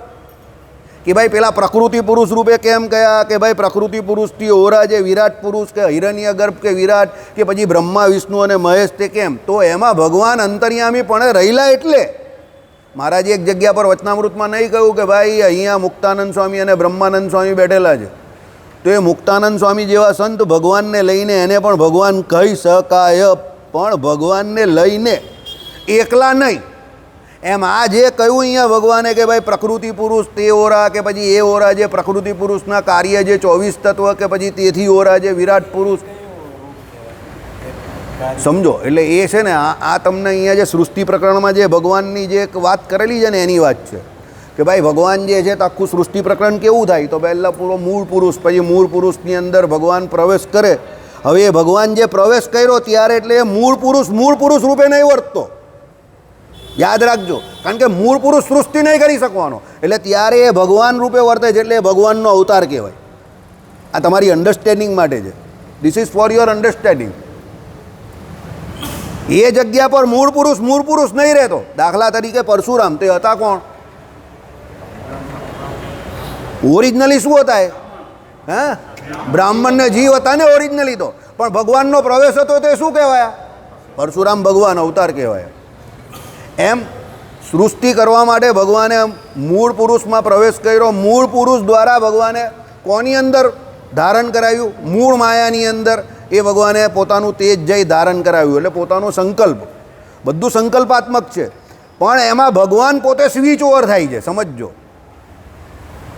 કે ભાઈ પેલા પ્રકૃતિ પુરુષ રૂપે કેમ કયા, કે ભાઈ પ્રકૃતિ પુરુષથી ઓરા જે વિરાટ પુરુષ કે હિરણ્ય ગર્ભ કે વિરાટ, કે પછી બ્રહ્મા વિષ્ણુ અને મહેશ તે કેમ. તો એમાં ભગવાન અંતર્યામી પણ રહેલા. એટલે મહારાજે એક જગ્યા પર વચનામૃતમાં નહીં કહ્યું કે ભાઈ અહીંયા મુક્તાનંદ સ્વામી અને બ્રહ્માનંદ સ્વામી બેઠેલા છે, તો એ મુક્તાનંદ સ્વામી જેવા સંત ભગવાનને લઈને એને પણ ભગવાન કહી શકાય, પણ ભગવાનને લઈને એકલા નહીં. એમ આ જે કહ્યું અહીંયા ભગવાને કે ભાઈ પ્રકૃતિ પુરુષ તે ઓરા, કે પછી એ ઓરા જે પ્રકૃતિ પુરુષના કાર્ય જે 24 તત્વ, કે પછી તેથી ઓરા જે વિરાટ પુરુષ. સમજો, એટલે એ છે ને આ તમને અહીંયા જે સૃષ્ટિ પ્રકરણમાં જે ભગવાનની જે એક વાત કરેલી છે ને એની વાત છે કે ભાઈ ભગવાન જે છે તો આખું સૃષ્ટિ પ્રકરણ કેવું થાય? તો પહેલાં પૂરો મૂળ પુરુષ, પછી મૂળ પુરુષની અંદર ભગવાન પ્રવેશ કરે. હવે એ ભગવાન જે પ્રવેશ કર્યો ત્યારે એટલે એ મૂળ પુરુષ રૂપે નહીં વર્તતો, યાદ રાખજો. કારણ કે મૂળ પુરુષ સૃષ્ટિ નહીં કરી શકવાનો, એટલે ત્યારે એ ભગવાન રૂપે વર્તે છે, એટલે એ ભગવાનનો અવતાર કહેવાય. આ તમારી અન્ડરસ્ટેન્ડિંગ માટે છે. This is for your understanding. એ જગ્યા પર મૂળ પુરુષ નહીં રહેતો. દાખલા તરીકે પરશુરામ તે હતા કોણ? ઓરિજિનલી શું હતા એ? હા, બ્રાહ્મણને જીવ હતા ને ઓરિજિનલી તો, પણ ભગવાનનો પ્રવેશ હતો તે શું કહેવાય? પરશુરામ ભગવાન અવતાર કહેવાય. એમ સૃષ્ટિ કરવા માટે ભગવાને મૂળ પુરુષમાં પ્રવેશ કર્યો. મૂળ પુરુષ દ્વારા ભગવાને કોની અંદર ધારણ કરાવ્યું? મૂળ માયાની અંદર એ ભગવાને પોતાનું તેજ જઈ ધારણ કરાવ્યું. એટલે પોતાનો સંકલ્પ, બધું સંકલ્પાત્મક છે, પણ એમાં ભગવાન પોતે સ્વિચ ઓવર થાય છે, સમજજો.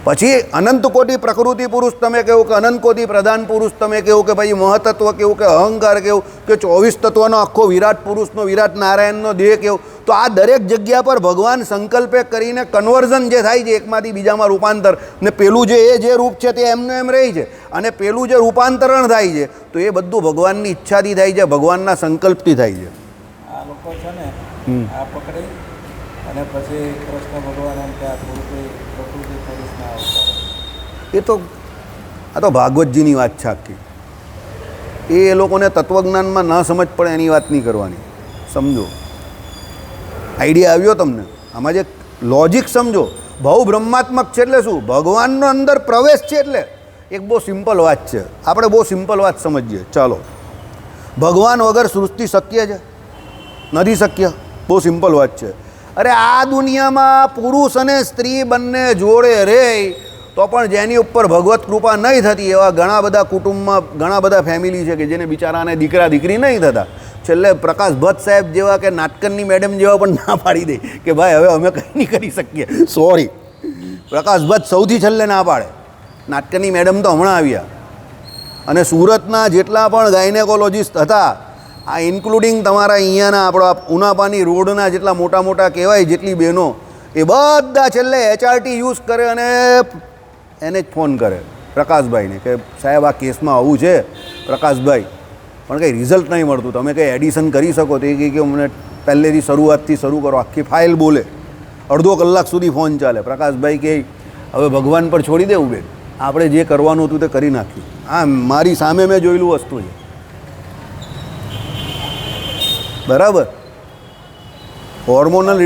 પછી અનંત કોટી પ્રકૃતિ પુરુષ તમે કહો કે અનંત કોટી પ્રધાન પુરુષ તમે કહો કે ભાઈ મહતત્વ કેવું કે અહંકાર કેવું કે 24 તત્વનો આખો વિરાટ પુરુષનો વિરાટ નારાયણનો દેહ કેવું. તો આ દરેક જગ્યા પર ભગવાન સંકલ્પે કરીને કન્વર્ઝન જે થાય છે એકમાંથી બીજામાં રૂપાંતર, ને પેલું જે એ જે રૂપ છે તે એમનું એમ રહી છે, અને પેલું જે રૂપાંતરણ થાય છે તો એ બધું ભગવાનની ઈચ્છાથી થાય છે, ભગવાનના સંકલ્પથી થાય છે. આ લોકો છે ને આ પકડી અને પછી કૃષ્ણ ભગવાન એમ કે આ પ્રકૃતિ પુરુષના અવતાર. એ તો આ તો ભાગવતજીની વાત છે આખી. એ લોકોને તત્વજ્ઞાનમાં ન સમજ પડે એની વાત નહીં કરવાની. સમજો, આઈડિયા આવ્યો તમને? આમાં જે લોજિક સમજો. બહુ બ્રહ્માત્મક છે એટલે શું? ભગવાનનો અંદર પ્રવેશ છે. એટલે એક બહુ સિમ્પલ વાત છે, આપણે બહુ સિમ્પલ વાત સમજીએ. ચાલો, ભગવાન વગર સૃષ્ટિ શક્ય છે? નથી શક્ય. બહુ સિમ્પલ વાત છે. અરે આ દુનિયામાં પુરુષ અને સ્ત્રી બંને જોડે રહે તો પણ જેની ઉપર ભગવત કૃપા નહીં થતી એવા ઘણા બધા કુટુંબમાં ઘણા બધા ફેમિલી છે કે જેને બિચારાને દીકરા દીકરી નહીં થતા. છેલ્લે પ્રકાશ ભટ્ટ સાહેબ જેવા કે નાટકની મેડમ જેવા પણ ના પાડી દે કે ભાઈ હવે અમે કંઈ નહીં કરી શકીએ, સોરી. પ્રકાશ ભટ્ટ સૌથી છેલ્લે ના પાડે. નાટકની મેડમ તો હમણાં આવ્યા. અને સુરતના જેટલા પણ ગાયનેકોલોજીસ્ટ હતા, આ ઇન્ક્લુડિંગ તમારા અહીંયાના આપણા ઉનાપાની રોડના જેટલા મોટા મોટા કહેવાય જેટલી બહેનો, એ બધા છેલ્લે HRT યુઝ કરે અને એને જ ફોન કરે પ્રકાશભાઈને કે સાહેબ આ કેસમાં આવું છે પ્રકાશભાઈ, પણ કંઈ રિઝલ્ટ નહીં મળતું, તમે કંઈ એડિશન કરી શકો? તો એ કહે કે અમને પહેલેથી શરૂઆતથી શરૂ કરો. આખી ફાઇલ બોલે, અડધો કલાક સુધી ફોન ચાલે. પ્રકાશભાઈ કહે હવે ભગવાન પર છોડી દેવું બેન, આપણે જે કરવાનું હતું તે કરી નાખ્યું. હા, મારી સામે મેં જોયેલું વસ્તુ છે, બરાબર. હોર્મોનલ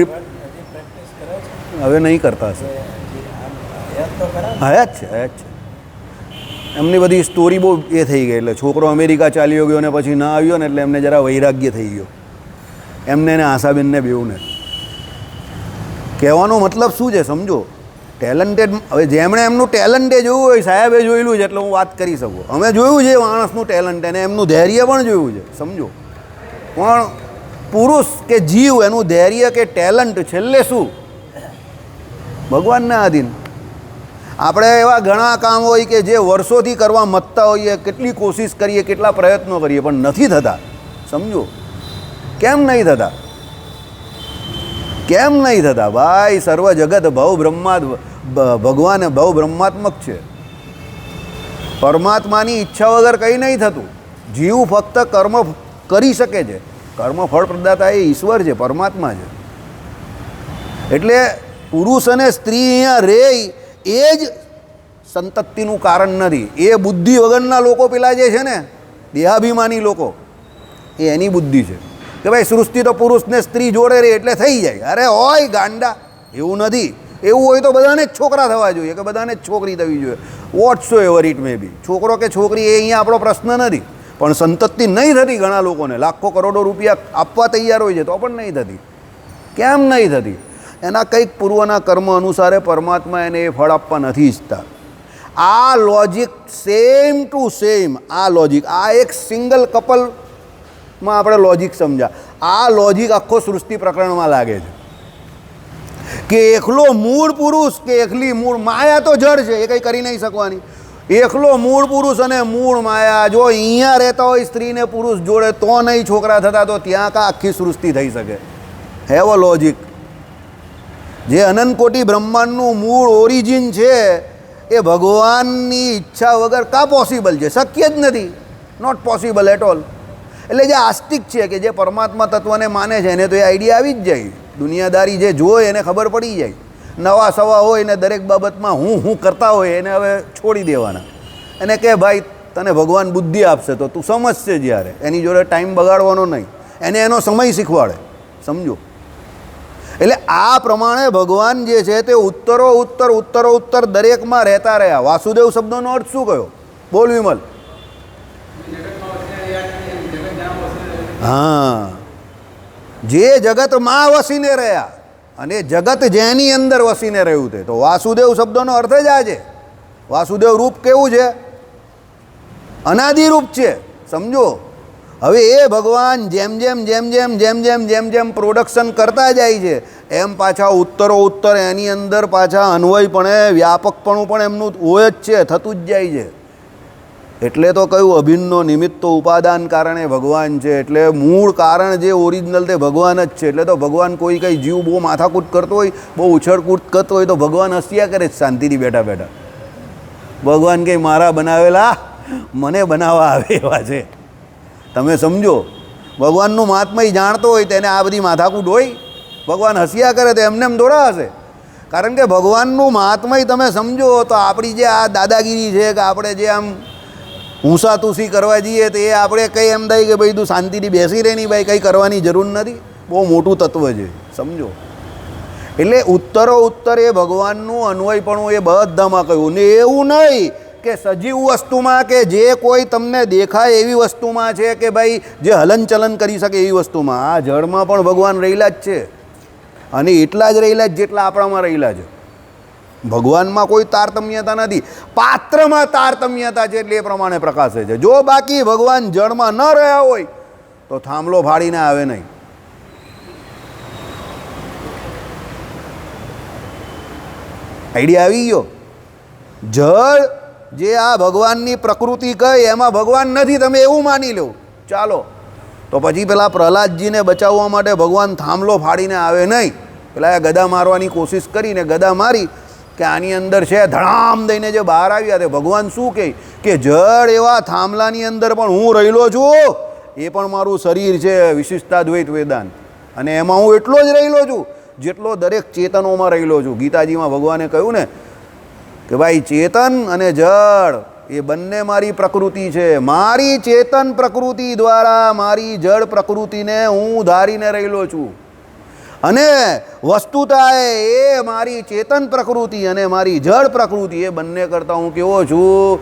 હવે નહીં કરતા હશે. યાદ તો ખરા ને? હયા જ છે એમની બધી સ્ટોરી બહુ એ થઈ ગઈ. એટલે છોકરો અમેરિકા ચાલ્યો ગયો ને પછી ના આવ્યો ને એટલે એમને જરા વૈરાગ્ય થઈ ગયો એમને ને આશાબેનને બેઉને. કહેવાનો મતલબ શું છે સમજો. ટેલેન્ટેડ હવે જેમણે એમનું ટેલેન્ટ જોયું હોય સાહેબે જોયેલું છે એટલે હું વાત કરી શકું. અમે જોયું છે માણસનું ટેલેન્ટ અને એમનું ધૈર્ય પણ જોયું છે સમજો. પણ પુરુષ કે જીવ એનું ધૈર્ય કે ટેલેન્ટ છેલ્લે શું ભગવાનના આધીન. આપણે એવા ઘણા કામ હોય કે જે વર્ષોથી કરવા મથતા હોઈએ, કેટલી કોશિશ કરીએ, કેટલા પ્રયત્નો કરીએ પણ નથી થતા સમજો. કેમ નહીં થતા? કેમ નહીં થતા ભાઈ? સર્વ જગત ભવ બ્રહ્મા ભગવાન ભવ બ્રહ્માત્મક છે. પરમાત્માની ઈચ્છા વગર કંઈ નહીં થતું. જીવ ફક્ત કર્મ કરી શકે છે. કર્મ ફળ પ્રદાતા એ ઈશ્વર છે, પરમાત્મા છે. એટલે પુરુષ અને સ્ત્રી અહીંયા રહે એ જ સંતતિનું કારણ નથી. એ બુદ્ધિ વગરના લોકો પેલા જે છે ને દેહાભિમાની લોકો એ એની બુદ્ધિ છે કે ભાઈ સૃષ્ટિ તો પુરુષને સ્ત્રી જોડે રહે એટલે થઈ જાય. અરે હોય ગાંડા, એવું નથી. એવું હોય તો બધાને જ છોકરા થવા જોઈએ કે બધાને જ છોકરી થવી જોઈએ. વોટ્સો એવર ઇટ મે બી. છોકરો કે છોકરી એ અહીંયા આપણો પ્રશ્ન નથી. પણ સંતતિ નહીં થતી ઘણા લોકોને. લાખો કરોડો રૂપિયા આપવા તૈયાર હોય છે તો પણ નહીં થતી. કેમ નહીં થતી? એના કંઈક પૂર્વના કર્મ અનુસારે પરમાત્મા એને એ ફળ આપવા નથી ઈચ્છતા. આ લોજિક સેમ ટુ સેમ. આ લોજિક આ એક સિંગલ કપલમાં આપણે લોજિક સમજ્યા. આ લોજિક આખો સૃષ્ટિ પ્રકરણમાં લાગે છે કે એકલો મૂળ પુરુષ કે એકલી મૂળ માયા તો જડ છે, એ કંઈ કરી નહીં શકવાની. એકલો મૂળ પુરુષ અને મૂળ માયા જો અહીંયા રહેતા હોય સ્ત્રીને પુરુષ જોડે તો નહીં છોકરા થતા, તો ત્યાં કા આખી સૃષ્ટિ થઈ શકે? Have a logic. જે અનંત કોટી બ્રહ્માંડનું મૂળ ઓરિજિન છે એ ભગવાનની ઈચ્છા વગર કા પોસિબલ છે? શક્ય જ નથી. Not possible at all. એટલે જે આસ્તિક છે કે જે પરમાત્મા તત્વને માને છે એને તો એ આઈડિયા આવી જ જાય. દુનિયાદારી જે જોઈ એને ખબર પડી જાય. નવા સવા હોય ને દરેક બાબતમાં હું કરતા હોય એને હવે છોડી દેવાના. એને કે ભાઈ તને ભગવાન બુદ્ધિ આપશે તો તું સમજશે. જ્યારે એની જોડે ટાઈમ બગાડવાનો નહીં, એને એનો સમય શીખવાડે સમજો. એટલે આ પ્રમાણે ભગવાન જે છે તે ઉત્તરો દરેકમાં રહેતા રહ્યા. વાસુદેવ શબ્દનો અર્થ શું કયો? બોલ વિમલ. હા, જે જગતમાં વસીને રહ્યા અને જગત જેની અંદર વસીને રહ્યું તે તો વાસુદેવ શબ્દનો અર્થ જ આ છે. વાસુદેવ રૂપ કેવું છે? અનાદિ રૂપ છે સમજો. હવે એ ભગવાન જેમ જેમ પ્રોડક્શન કરતા જાય છે એમ પાછા ઉત્તર એની અંદર પાછા અન્વયપણે વ્યાપકપણું પણ એમનું હોય જ છે, થતું જ જાય છે. એટલે તો કયું અભિન્નો નિમિત્તો ઉપાદાન કારણે ભગવાન છે. એટલે મૂળ કારણ જે ઓરિજિનલ તે ભગવાન જ છે. એટલે તો ભગવાન કોઈ કંઈ જીવ બહુ માથાકૂટ કરતો હોય, બહુ ઉછળકૂટ કરતો હોય તો ભગવાન હસ્યા કરે શાંતિથી બેઠા બેઠા. ભગવાન કંઈ મારા બનાવેલા મને બનાવવા આવે એવા છે. તમે સમજો. ભગવાનનું મહાત્મય જાણતો હોય તેને આ બધી માથાકૂટ હોય? ભગવાન હસ્યા કરે તો એમને એમ થોડા હશે. કારણ કે ભગવાનનું મહાત્મય તમે સમજો તો આપણી જે આ દાદાગીરી છે કે આપણે જે આમ ઊંસાતુસી કરવા જઈએ તો એ આપણે કંઈ એમ થાય કે ભાઈ તું શાંતિથી બેસી રહે નહીં ભાઈ, કંઈ કરવાની જરૂર નથી. બહુ મોટું તત્વ છે સમજો. એટલે ઉત્તર એ ભગવાનનું અન્વયપણું એ બધામાં કહ્યું. ને એવું નહીં કે સજીવ વસ્તુમાં કે જે કોઈ તમને દેખાય એવી વસ્તુમાં છે કે ભાઈ જે હલનચલન કરી શકે એવી વસ્તુમાં. આ જળમાં પણ ભગવાન રહેલા જ છે અને એટલા જ રહેલા જ જેટલા આપણામાં રહેલા છે. ભગવાનમાં કોઈ તારતમ્યતા નથી. પાત્રમાં તારતમ્યતા છે એટલે એ પ્રમાણે પ્રકાશે છે. જો બાકી ભગવાન જળમાં ન રહ્યા હોય તો થાંભલો ફાડીને આવે નહીં. આઈડિયા આવી ગયો? જળ જે આ ભગવાનની પ્રકૃતિ કઈ એમાં ભગવાન નથી તમે એવું માની લો. ચાલો તો પછી પેલા પ્રહલાદજીને બચાવવા માટે ભગવાન થાંભલો ફાડીને આવે નહીં. પેલા ગદા મારવાની કોશિશ કરીને ગદા મારી કે આની અંદર છે, ધડામ દઈને જે બહાર આવ્યા તે ભગવાન શું કહે કે જળ એવા થાંભલાની અંદર પણ હું રહેલો છું. એ પણ મારું શરીર છે વિશિષ્ટાદ્વૈત વેદાંત, અને એમાં હું એટલો જ રહેલો છું જેટલો દરેક ચેતનોમાં રહેલો છું. ગીતાજીમાં ભગવાને કહ્યું ને કે ભાઈ ચેતન અને જળ એ બંને મારી પ્રકૃતિ છે. મારી ચેતન પ્રકૃતિ દ્વારા મારી જળ પ્રકૃતિને હું ધારીને રહેલો છું. અને વસ્તુતા એ મારી ચેતન પ્રકૃતિ અને મારી જળ પ્રકૃતિ એ બંને કરતાં હું કેવો છું?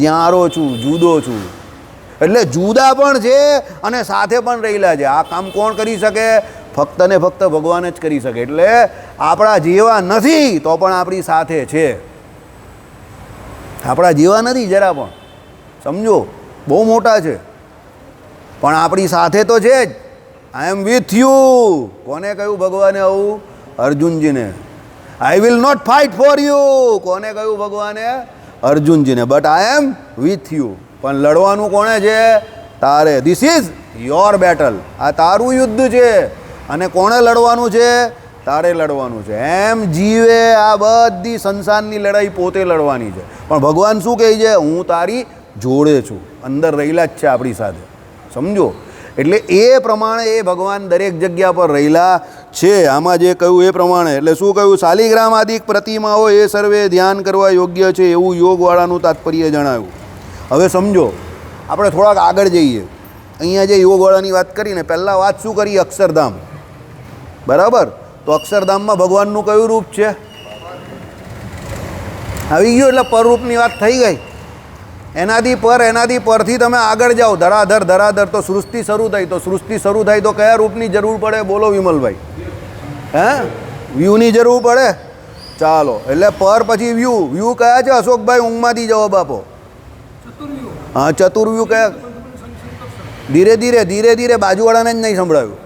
ન્યારો છું, જુદો છું. એટલે જુદા પણ છે અને સાથે પણ રહેલા છે. આ કામ કોણ કરી શકે? ફક્ત ને ફક્ત ભગવાન જ કરી શકે. એટલે આપણા જેવા નથી તો પણ આપણી સાથે છે. આપણા જેવા નથી જરા પણ, સમજો, બહુ મોટા છે પણ આપણી સાથે તો છે જ. I am with you. કોને કહ્યું ભગવાને આવું? અર્જુનજીને. I will not fight for you. કોને કહ્યું ભગવાને? અર્જુનજીને. But I am with you. પણ લડવાનું કોણે છે? તારે. This is your battle. આ તારું યુદ્ધ છે અને કોણે લડવાનું છે? તારે લડવાનું છે. એમ જીવે આ બધી સંસારની લડાઈ પોતે લડવાની છે. પણ ભગવાન શું કહે છે? હું તારી જોડે છું. અંદર રહેલા જ છે આપણી સાથે, સમજો. એટલે એ પ્રમાણે એ ભગવાન દરેક જગ્યા પર રહેલા છે. આમાં જે કહ્યું એ પ્રમાણે. એટલે શું કહ્યું? શાલિગ્રામ આદિક પ્રતિમાઓ એ સર્વે ધ્યાન કરવા યોગ્ય છે એવું યોગવાળાનું તાત્પર્ય જણાવ્યું. હવે સમજો, આપણે થોડાક આગળ જઈએ. અહીંયા જે યોગવાળાની વાત કરીને પહેલાં વાત શું કરી? અક્ષરધામ, બરાબર? તો અક્ષરધામમાં ભગવાનનું કયું રૂપ છે? આવી ગયું. એટલે પરરૂપની વાત થઈ ગઈ. એનાથી પરથી તમે આગળ જાઓ. ધરાધર તો સૃષ્ટિ શરૂ થઈ. તો સૃષ્ટિ શરૂ થાય તો કયા રૂપની જરૂર પડે? બોલો વિમલભાઈ. હે? વ્યૂની જરૂર પડે. ચાલો, એટલે પર પછી વ્યૂ કયા છે? અશોકભાઈ ઊંઘમાંથી જવાબ આપો. હા, ચતુર્વ્યૂ કયા? ધીરે ધીરે બાજુવાળાને જ નહીં સંભળાવ્યું.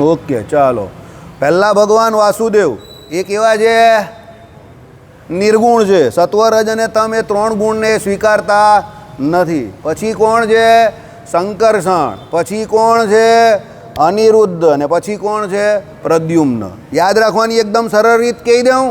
ઓકે, ચાલો. પહેલાં ભગવાન વાસુદેવ એ કેવા છે? નિર્ગુણ છે. સત્વરજ અને તમ એ 3 ગુણને સ્વીકારતા નથી. પછી કોણ છે? સંકર્ષણ. પછી કોણ છે? અનિરુદ્ધ. અને પછી કોણ છે? પ્રદ્યુમ્ન. યાદ રાખવાની એકદમ સરળ રીત કહી દઉં.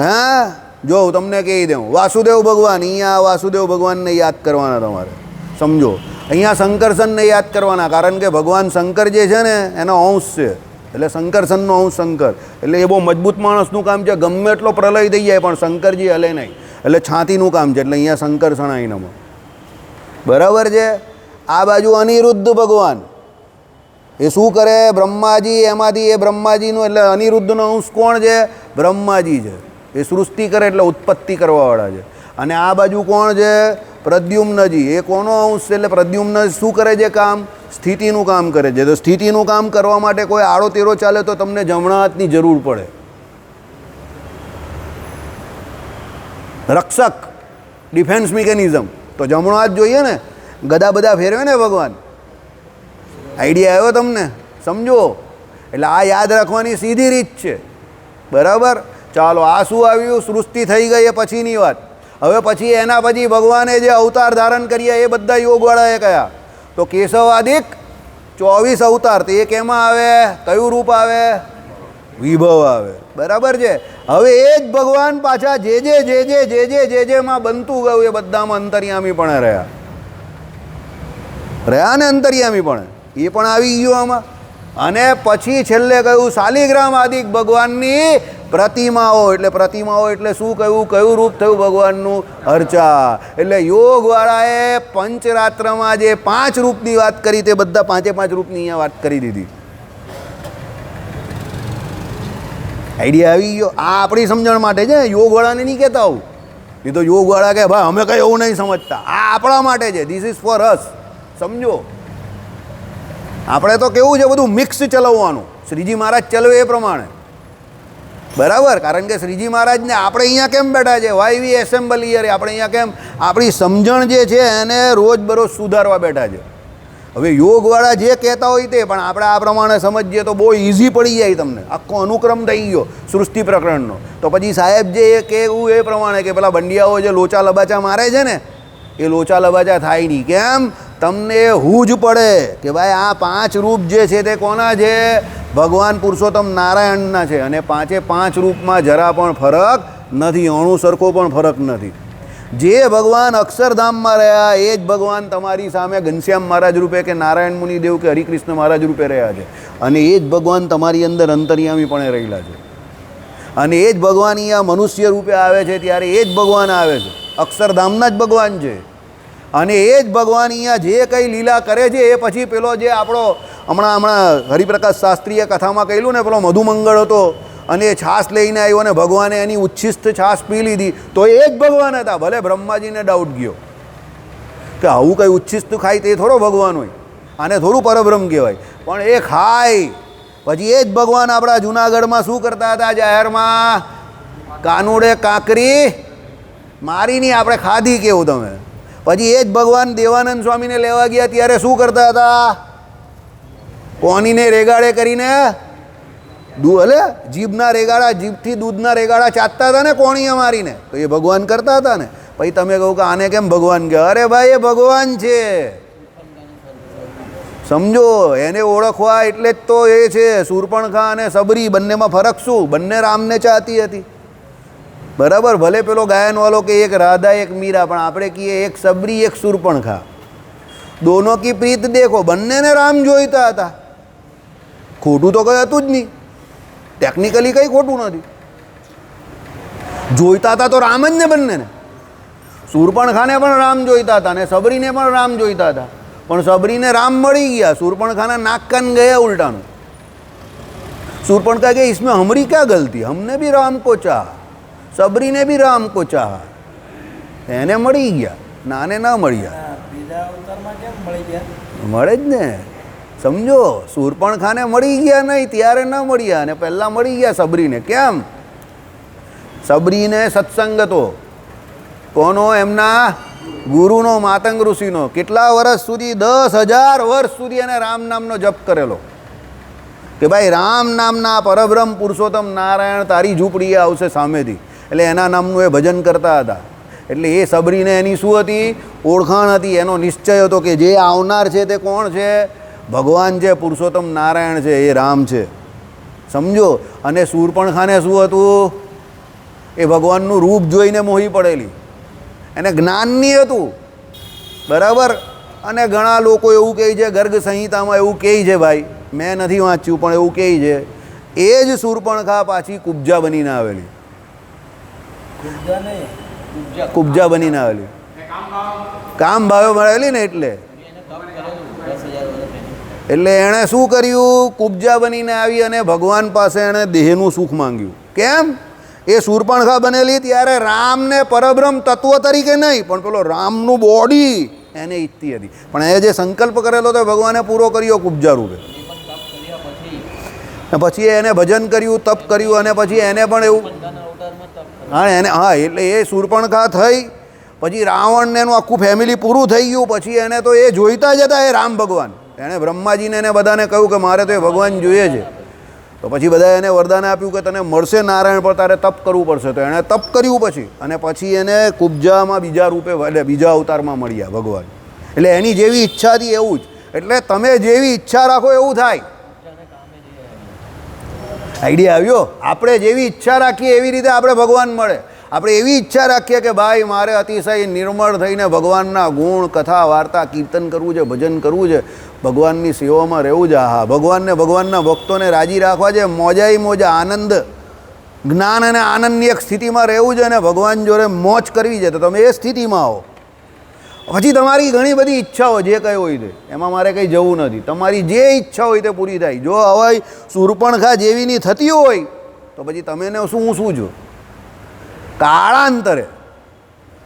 હા, જો તમને કહી દઉં. વાસુદેવ ભગવાન, અહીંયા વાસુદેવ ભગવાનને યાદ કરવાના તમારે, સમજો. અહીંયા સંકર્ષણને યાદ કરવાના, કારણ કે ભગવાન શંકર જે છે ને એનો અંશ છે. એટલે સંકર્ષણનો અંશ શંકર. એટલે એ બહુ મજબૂત માણસનું કામ છે. ગમે એટલો પ્રલય થઈ જાય પણ શંકરજી હલે નહીં. એટલે છાતીનું કામ છે. એટલે અહીંયા સંકર્ષણ આઈનામાં, બરાબર છે. આ બાજુ અનિરુદ્ધ ભગવાન એ શું કરે? બ્રહ્માજી. એમાંથી એ બ્રહ્માજીનું, એટલે અનિરુદ્ધનો અંશ કોણ છે? બ્રહ્માજી છે. એ સૃષ્ટિ કરે એટલે ઉત્પત્તિ કરવાવાળા છે. અને આ બાજુ કોણ છે? પ્રદ્યુમ્નજી. એ કોનો અંશ છે? એટલે પ્રદ્યુમ્ન શું કરે છે કામ? સ્થિતિનું કામ કરે છે. તો સ્થિતિનું કામ કરવા માટે કોઈ આડો તેરો ચાલે તો તમને જમણા હાથની જરૂર પડે. રક્ષક, ડિફેન્સ મિકેનિઝમ. તો જમણો હાથ જોઈએ ને. ગદા બધા ફેરવે ને ભગવાન. આઈડિયા આવ્યો તમને? સમજો. એટલે આ યાદ રાખવાની સીધી રીત છે, બરાબર? ચાલો, આ શું આવ્યું? સૃષ્ટિ થઈ ગઈ એ પછીની વાત. હવે પછી એના પછી ભગવાને જે અવતાર ધારણ કર્યા એ બધા યોગવાળાએ કયા? તો કેશવાદિક 24 અવતાર. તો એ કેમાં આવે? કયું રૂપ આવે? વિભવ આવે, બરાબર છે. હવે એ જ ભગવાન પાછા જે માં બનતું ગયું એ બધામાં અંતર્યામી પણ રહ્યા ને. અંતર્યામી પણ એ પણ આવી ગયું આમાં. અને પછી છેલ્લે કહ્યું શાલિગ્રામ આદિક ભગવાનની પ્રતિમાઓ. એટલે પ્રતિમાઓ એટલે શું કહ્યું? કયું રૂપ થયું ભગવાનનું? અર્ચા. એટલે યોગવાળાએ પંચરાત્રમાં જે 5 રૂપની વાત કરી તે બધા 5 રૂપની અહીંયા વાત કરી દીધી. આઈડિયા આવી ગયો? આ આપણી સમજણ માટે છે. યોગવાળાને નહીં કહેતા આવું. એ તો યોગવાળા કે ભાઈ અમે કંઈ એવું નહીં સમજતા. આ આપણા માટે છે. ધીસ ઇઝ ફોર અસ, સમજો. આપણે તો કેવું છે? બધું મિક્સ ચલાવવાનું. શ્રીજી મહારાજ ચલાવે એ પ્રમાણે, બરાબર? કારણ કે શ્રીજી મહારાજને આપણે અહીંયા કેમ બેઠા છે? Why we assemble here. આપણે અહીંયા કેમ? આપણી સમજણ જે છે એને રોજબરોજ સુધારવા બેઠા છે. હવે યોગવાળા જે કહેતા હોય તે, પણ આપણે આ પ્રમાણે સમજીએ તો બહુ ઇઝી પડી જાય તમને. આખો અનુક્રમ થઈ ગયો સૃષ્ટિ પ્રકરણનો. તો પછી સાહેબ જે એ કહેવું એ પ્રમાણે કે પેલા બંડિયાઓ જે લોચા લબાચા મારે છે ને એ લોચા લબાચા થાય નહીં. કેમ? તમને હું જ પડે કે ભાઈ આ 5 રૂપ જે છે તે કોના છે? ભગવાન પુરુષોત્તમ નારાયણના છે. અને 5 રૂપમાં જરા પણ ફરક નથી. અણુ સરખો પણ ફરક નથી. જે ભગવાન અક્ષરધામમાં રહ્યા એ જ ભગવાન તમારી સામે ઘનશ્યામ મહારાજ રૂપે કે નારાયણ મુનિદેવ કે હરિકૃષ્ણ મહારાજ રૂપે રહ્યા છે. અને એ જ ભગવાન તમારી અંદર અંતર્યામી પણ રહેલા છે. અને એ જ ભગવાન અહીંયા મનુષ્ય રૂપે આવે છે ત્યારે એ જ ભગવાન આવે છે. અક્ષરધામના જ ભગવાન છે. અને એ જ ભગવાન અહીંયા જે કંઈ લીલા કરે છે એ પછી પેલો જે આપણો હમણાં હરિપ્રકાશ શાસ્ત્રીએ કથામાં કહેલું ને પેલો મધુમંગળ હતો અને એ છાશ લઈને આવ્યો અને ભગવાને એની ઉચ્છિષ્ટ છાશ પી લીધી તો એ જ ભગવાન હતા. ભલે બ્રહ્માજીને ડાઉટ ગયો કે આવું કંઈ ઉચ્છિષ્ટ ખાય તે થોડો ભગવાન હોય, આને થોડું પરબ્રહ્મ કહેવાય, પણ એ ખાય. પછી એ જ ભગવાન આપણા જુનાગઢમાં શું કરતા હતા? જાહેરમાં કાનુડે કાંકરી મારીની આપણે ખાધી કેવું તમે. પછી એ જ ભગવાન દેવાનંદ સ્વામીને લેવા ગયા ત્યારે શું કરતા હતા? કોનીને રેગાડે કરીને એટલે જીભના રેગાડા, જીભથી દૂધના રેગાડા ચાટતા હતા ને કોણીએ મારીને, તો એ ભગવાન કરતા હતા ને. પછી તમે કહો કે આને કેમ ભગવાન કહે? અરે ભાઈ એ ભગવાન છે, સમજો. એને ઓળખવા એટલે જ તો એ છે. શૂર્પણખા અને સબરી બંનેમાં ફરક શું? બંને રામને ચાહતી હતી, બરાબર. ભલે પેલો ગાયનવાલો કે એક રાધા એક મીરા, પણ આપણે કહીએ એક સબરી એક શૂર્પણખા. દોનો કી પ્રીત દેખો, બંનેને રામ જોઈતા હતા. ખોટું તો કંઈ હતું જ નહીં, ટેકનિકલી કંઈ ખોટું નથી. જોઈતા હતા તો રામ જ ને બંનેને. શૂર્પણખાને પણ રામ જોઈતા હતા ને સબરીને પણ રામ જોઈતા હતા, પણ સબરીને રામ મળી ગયા, શૂર્પણખાના નાક કાન ગયા ઉલ્ટાનું. शूर्पणखा के इसमें हमारी क्या गलती? हमने भी राम को चाहा, सबरी ने भी राम को चाहा, એને મળી ગયા, નાને ના મળ્યા. બીજા અવતારમાં કેમ મળી ગયા? મળે જ ને, સમજો. શૂર્પણખાને મળી ગયા નહીં ત્યારે ન મળ્યા, અને પહેલાં મળી ગયા સબરીને. કેમ? સબરીને સત્સંગ હતો કોનો? એમના ગુરુનો, માતંગ ઋષિનો. કેટલા વર્ષ સુધી? 10,000 વર્ષ સુધી એને રામ નામનો જપ કરેલો કે ભાઈ રામ નામના પરબ્રહ્મ પુરુષોત્તમ નારાયણ તારી ઝૂંપડીએ આવશે સામેથી, એટલે એના નામનું એ ભજન કરતા હતા. એટલે એ સબરીને એની શું હતી? ઓળખાણ હતી, એનો નિશ્ચય હતો કે જે આવનાર છે તે કોણ છે? ભગવાન છે, પુરુષોત્તમ નારાયણ છે, એ રામ છે, સમજો. અને શૂર્પણખાને શું હતું? એ ભગવાનનું રૂપ જોઈને મોહી પડેલી, એને જ્ઞાન નહીં હતું, બરાબર. અને ઘણા લોકો એવું કહે છે, ગર્ગ સંહિતામાં એવું કહે છે, ભાઈ મેં નથી વાંચ્યું પણ એવું કહે છે, એ જ શૂર્પણખા પાછી કુબ્જા બનીને આવેલી. કુબ્જા બનીને આવેલી, કામ ભાવે મળેલી ને. એટલે એણે શું કર્યું? કુબ્જા બનીને આવી અને ભગવાન પાસે એણે દેહનું સુખ માંગ્યું. કેમ? એ શૂર્પણખા બનેલી ત્યારે રામને પરબ્રહ્મ તત્વ તરીકે નહીં, પણ પેલો રામનું બોડી એને ઈચ્છતી હતી. પણ એ જે સંકલ્પ કરેલો તો ભગવાને પૂરો કર્યો કુબ્જા રૂપે. પછી એને ભજન કર્યું, તપ કર્યું, અને પછી એને પણ એવું એટલે એ શૂર્પણખા થઈ. પછી રાવણને એનું આખું ફેમિલી પૂરું થઈ ગયું. પછી એને તો એ જોઈતા જ હતા, એ રામ ભગવાન. એણે બ્રહ્માજીને એને બધાને કહ્યું કે મારે તો એ ભગવાન જોઈએ છે. તો પછી બધા એને વરદાન આપ્યું કે તને મળશે નારાયણ, પર તારે તપ કરવું પડશે. તો એણે તપ કર્યું પછી, અને પછી એને કુબ્જામાં બીજા રૂપે, એટલે બીજા અવતારમાં મળ્યા ભગવાન. એટલે એની જેવી ઈચ્છા હતી એવું જ. એટલે તમે જેવી ઈચ્છા રાખો એવું થાય. આઈડિયા આવ્યો? આપણે જેવી ઈચ્છા રાખીએ એવી રીતે આપણે ભગવાન મળે. આપણે એવી ઈચ્છા રાખીએ કે ભાઈ મારે અતિશય નિર્મળ થઈને ભગવાનના ગુણ, કથા, વાર્તા, કીર્તન કરવું છે, ભજન કરવું છે, ભગવાનની સેવામાં રહેવું છે. હા, ભગવાનને, ભગવાનના ભક્તોને રાજી રાખવા છે, મોજાઈ મોજા, આનંદ, જ્ઞાન અને આનંદની એક સ્થિતિમાં રહેવું છે, અને ભગવાન જોડે મોજ કરવી છે. તો તમે એ સ્થિતિમાં આવો. પછી તમારી ઘણી બધી ઈચ્છાઓ જે કંઈ હોય તે, એમાં મારે કંઈ જવું નથી. તમારી જે ઈચ્છા હોય તે પૂરી થાય. જો હવે શૂર્પણખા જેવીની થતી હોય તો પછી તમે શું છું? કાળાંતરે,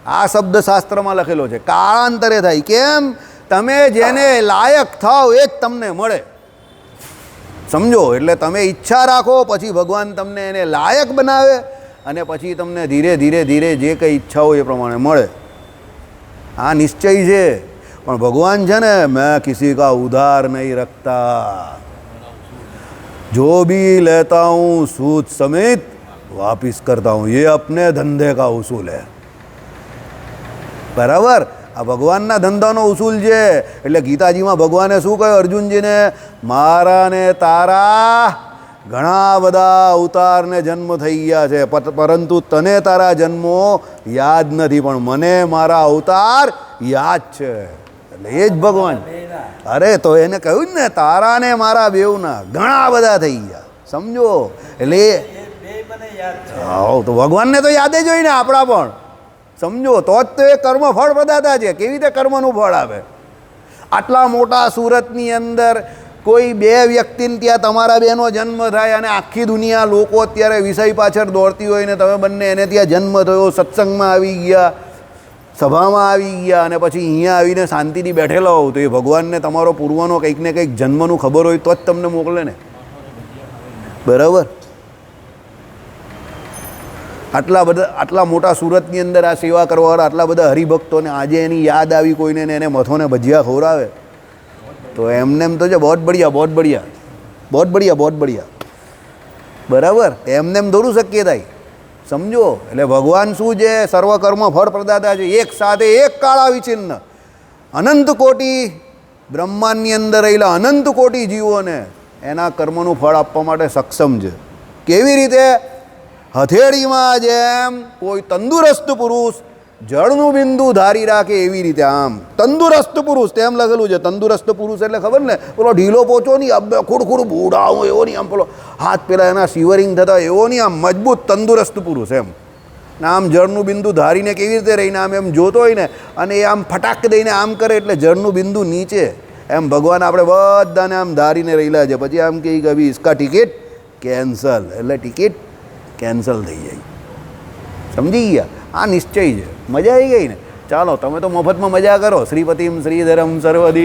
આ શબ્દ શાસ્ત્રમાં લખેલો છે, કાળાંતરે થાય. કેમ? તમે જેને લાયક થાવ એ જ તમને મળે, સમજો. એટલે તમે ઈચ્છા રાખો, પછી ભગવાન તમને એને લાયક બનાવે, અને પછી તમને ધીરે ધીરે ધીરે જે કંઈ ઈચ્છા હોય એ પ્રમાણે મળે. આ નિશ્ચય છે. પણ ભગવાન છે ને, મેં કિસી કા ઉધાર નહીં રખતા, જો ભી લેતા હું सूद समेत वापिस करता हूँ, ये अपने धंधे का उसूल है. બરાબર? આ ભગવાનના ધંધાનો ઉસૂલ છે. એટલે ગીતાજીમાં ભગવાને શું કહ્યું અર્જુનજીને? મારા ને તારા ઘણા બધા અવતારને જન્મ થઈ ગયા છે, પરંતુ તને તારા જન્મો યાદ નથી, પણ મને મારા અવતાર યાદ છે. એટલે એ જ ભગવાન. અરે તો એને કહ્યું જ ને, તારા ને મારા બેવના ઘણા બધા થઈ ગયા, સમજો. એટલે હા, તો ભગવાનને તો યાદ જ હોય ને, આપણા પણ સમજો તો જ તો એ કર્મ ફળ પ્રદાતા છે. કેવી રીતે કર્મનું ફળ આવે? આટલા મોટા સુરતની અંદર કોઈ બે વ્યક્તિને ત્યાં તમારા બેનો જન્મ થાય અને આખી દુનિયા લોકો અત્યારે વિષય પાછળ દોડતી હોય ને તમે બંને એને ત્યાં જન્મ થયો, સત્સંગમાં આવી ગયા, સભામાં આવી ગયા અને પછી અહીંયા આવીને શાંતિથી બેઠેલા હોવ તો એ ભગવાનને તમારો પૂર્વનો કંઈક ને કંઈક જન્મનું ખબર હોય તો જ તમને મોકલે ને. બરાબર? આટલા મોટા સુરતની અંદર આ સેવા કરવાવાળા આટલા બધા હરિભક્તોને આજે એની યાદ આવી કોઈને ને એને મથોને ભજીયા ખવડાવે તો એમને એમ તો છે બહોત બઢિયા, બહોત બઢિયા, બહોત બઢિયા, બહોત બઢિયા. બરાબર? એમને એમ થોડું શક્ય થાય. સમજો. એટલે ભગવાન શું છે? સર્વકર્મ ફળ પ્રદાતા છે. એક સાથે એક કાળા વિચિન્ન અનંત કોટી બ્રહ્માંડની અંદર રહેલા અનંત કોટી જીવોને એના કર્મનું ફળ આપવા માટે સક્ષમ છે. કેવી રીતે? હથેળીમાં જેમ કોઈ તંદુરસ્ત પુરુષ જળનું બિંદુ ધારી રાખે એવી રીતે આમ તંદુરસ્ત પુરુષ તેમ લખેલું છે. તંદુરસ્ત પુરુષ એટલે ખબર ને પેલો ઢીલો પોચો નહીં, અબ્બે ખુડ બુડાવો એવો નહીં, આમ પેલો હાથ પેલા એના શિવરિંગ થતા એવો નહીં, આમ મજબૂત તંદુરસ્ત પુરુષ એમ. ને આમ જળનું બિંદુ ધારીને કેવી રીતે રહીને આમ એમ જોતો હોય ને અને એ આમ ફટાક દઈને આમ કરે એટલે જળનું બિંદુ નીચે એમ ભગવાન આપણે બધાને આમ ધારીને રહેલા છે. પછી આમ કહે કે અભી ઇસકા ટિકિટ કેન્સલ, એટલે ટિકિટ કેન્સલ થઈ જાય. સમજી ગયા? આ નિશ્ચય છે. મજા આવી ગઈ ને? ચાલો તમે તો મફતમાં મજા કરો. શ્રીપતિમ શ્રીધરમ સર્વધિ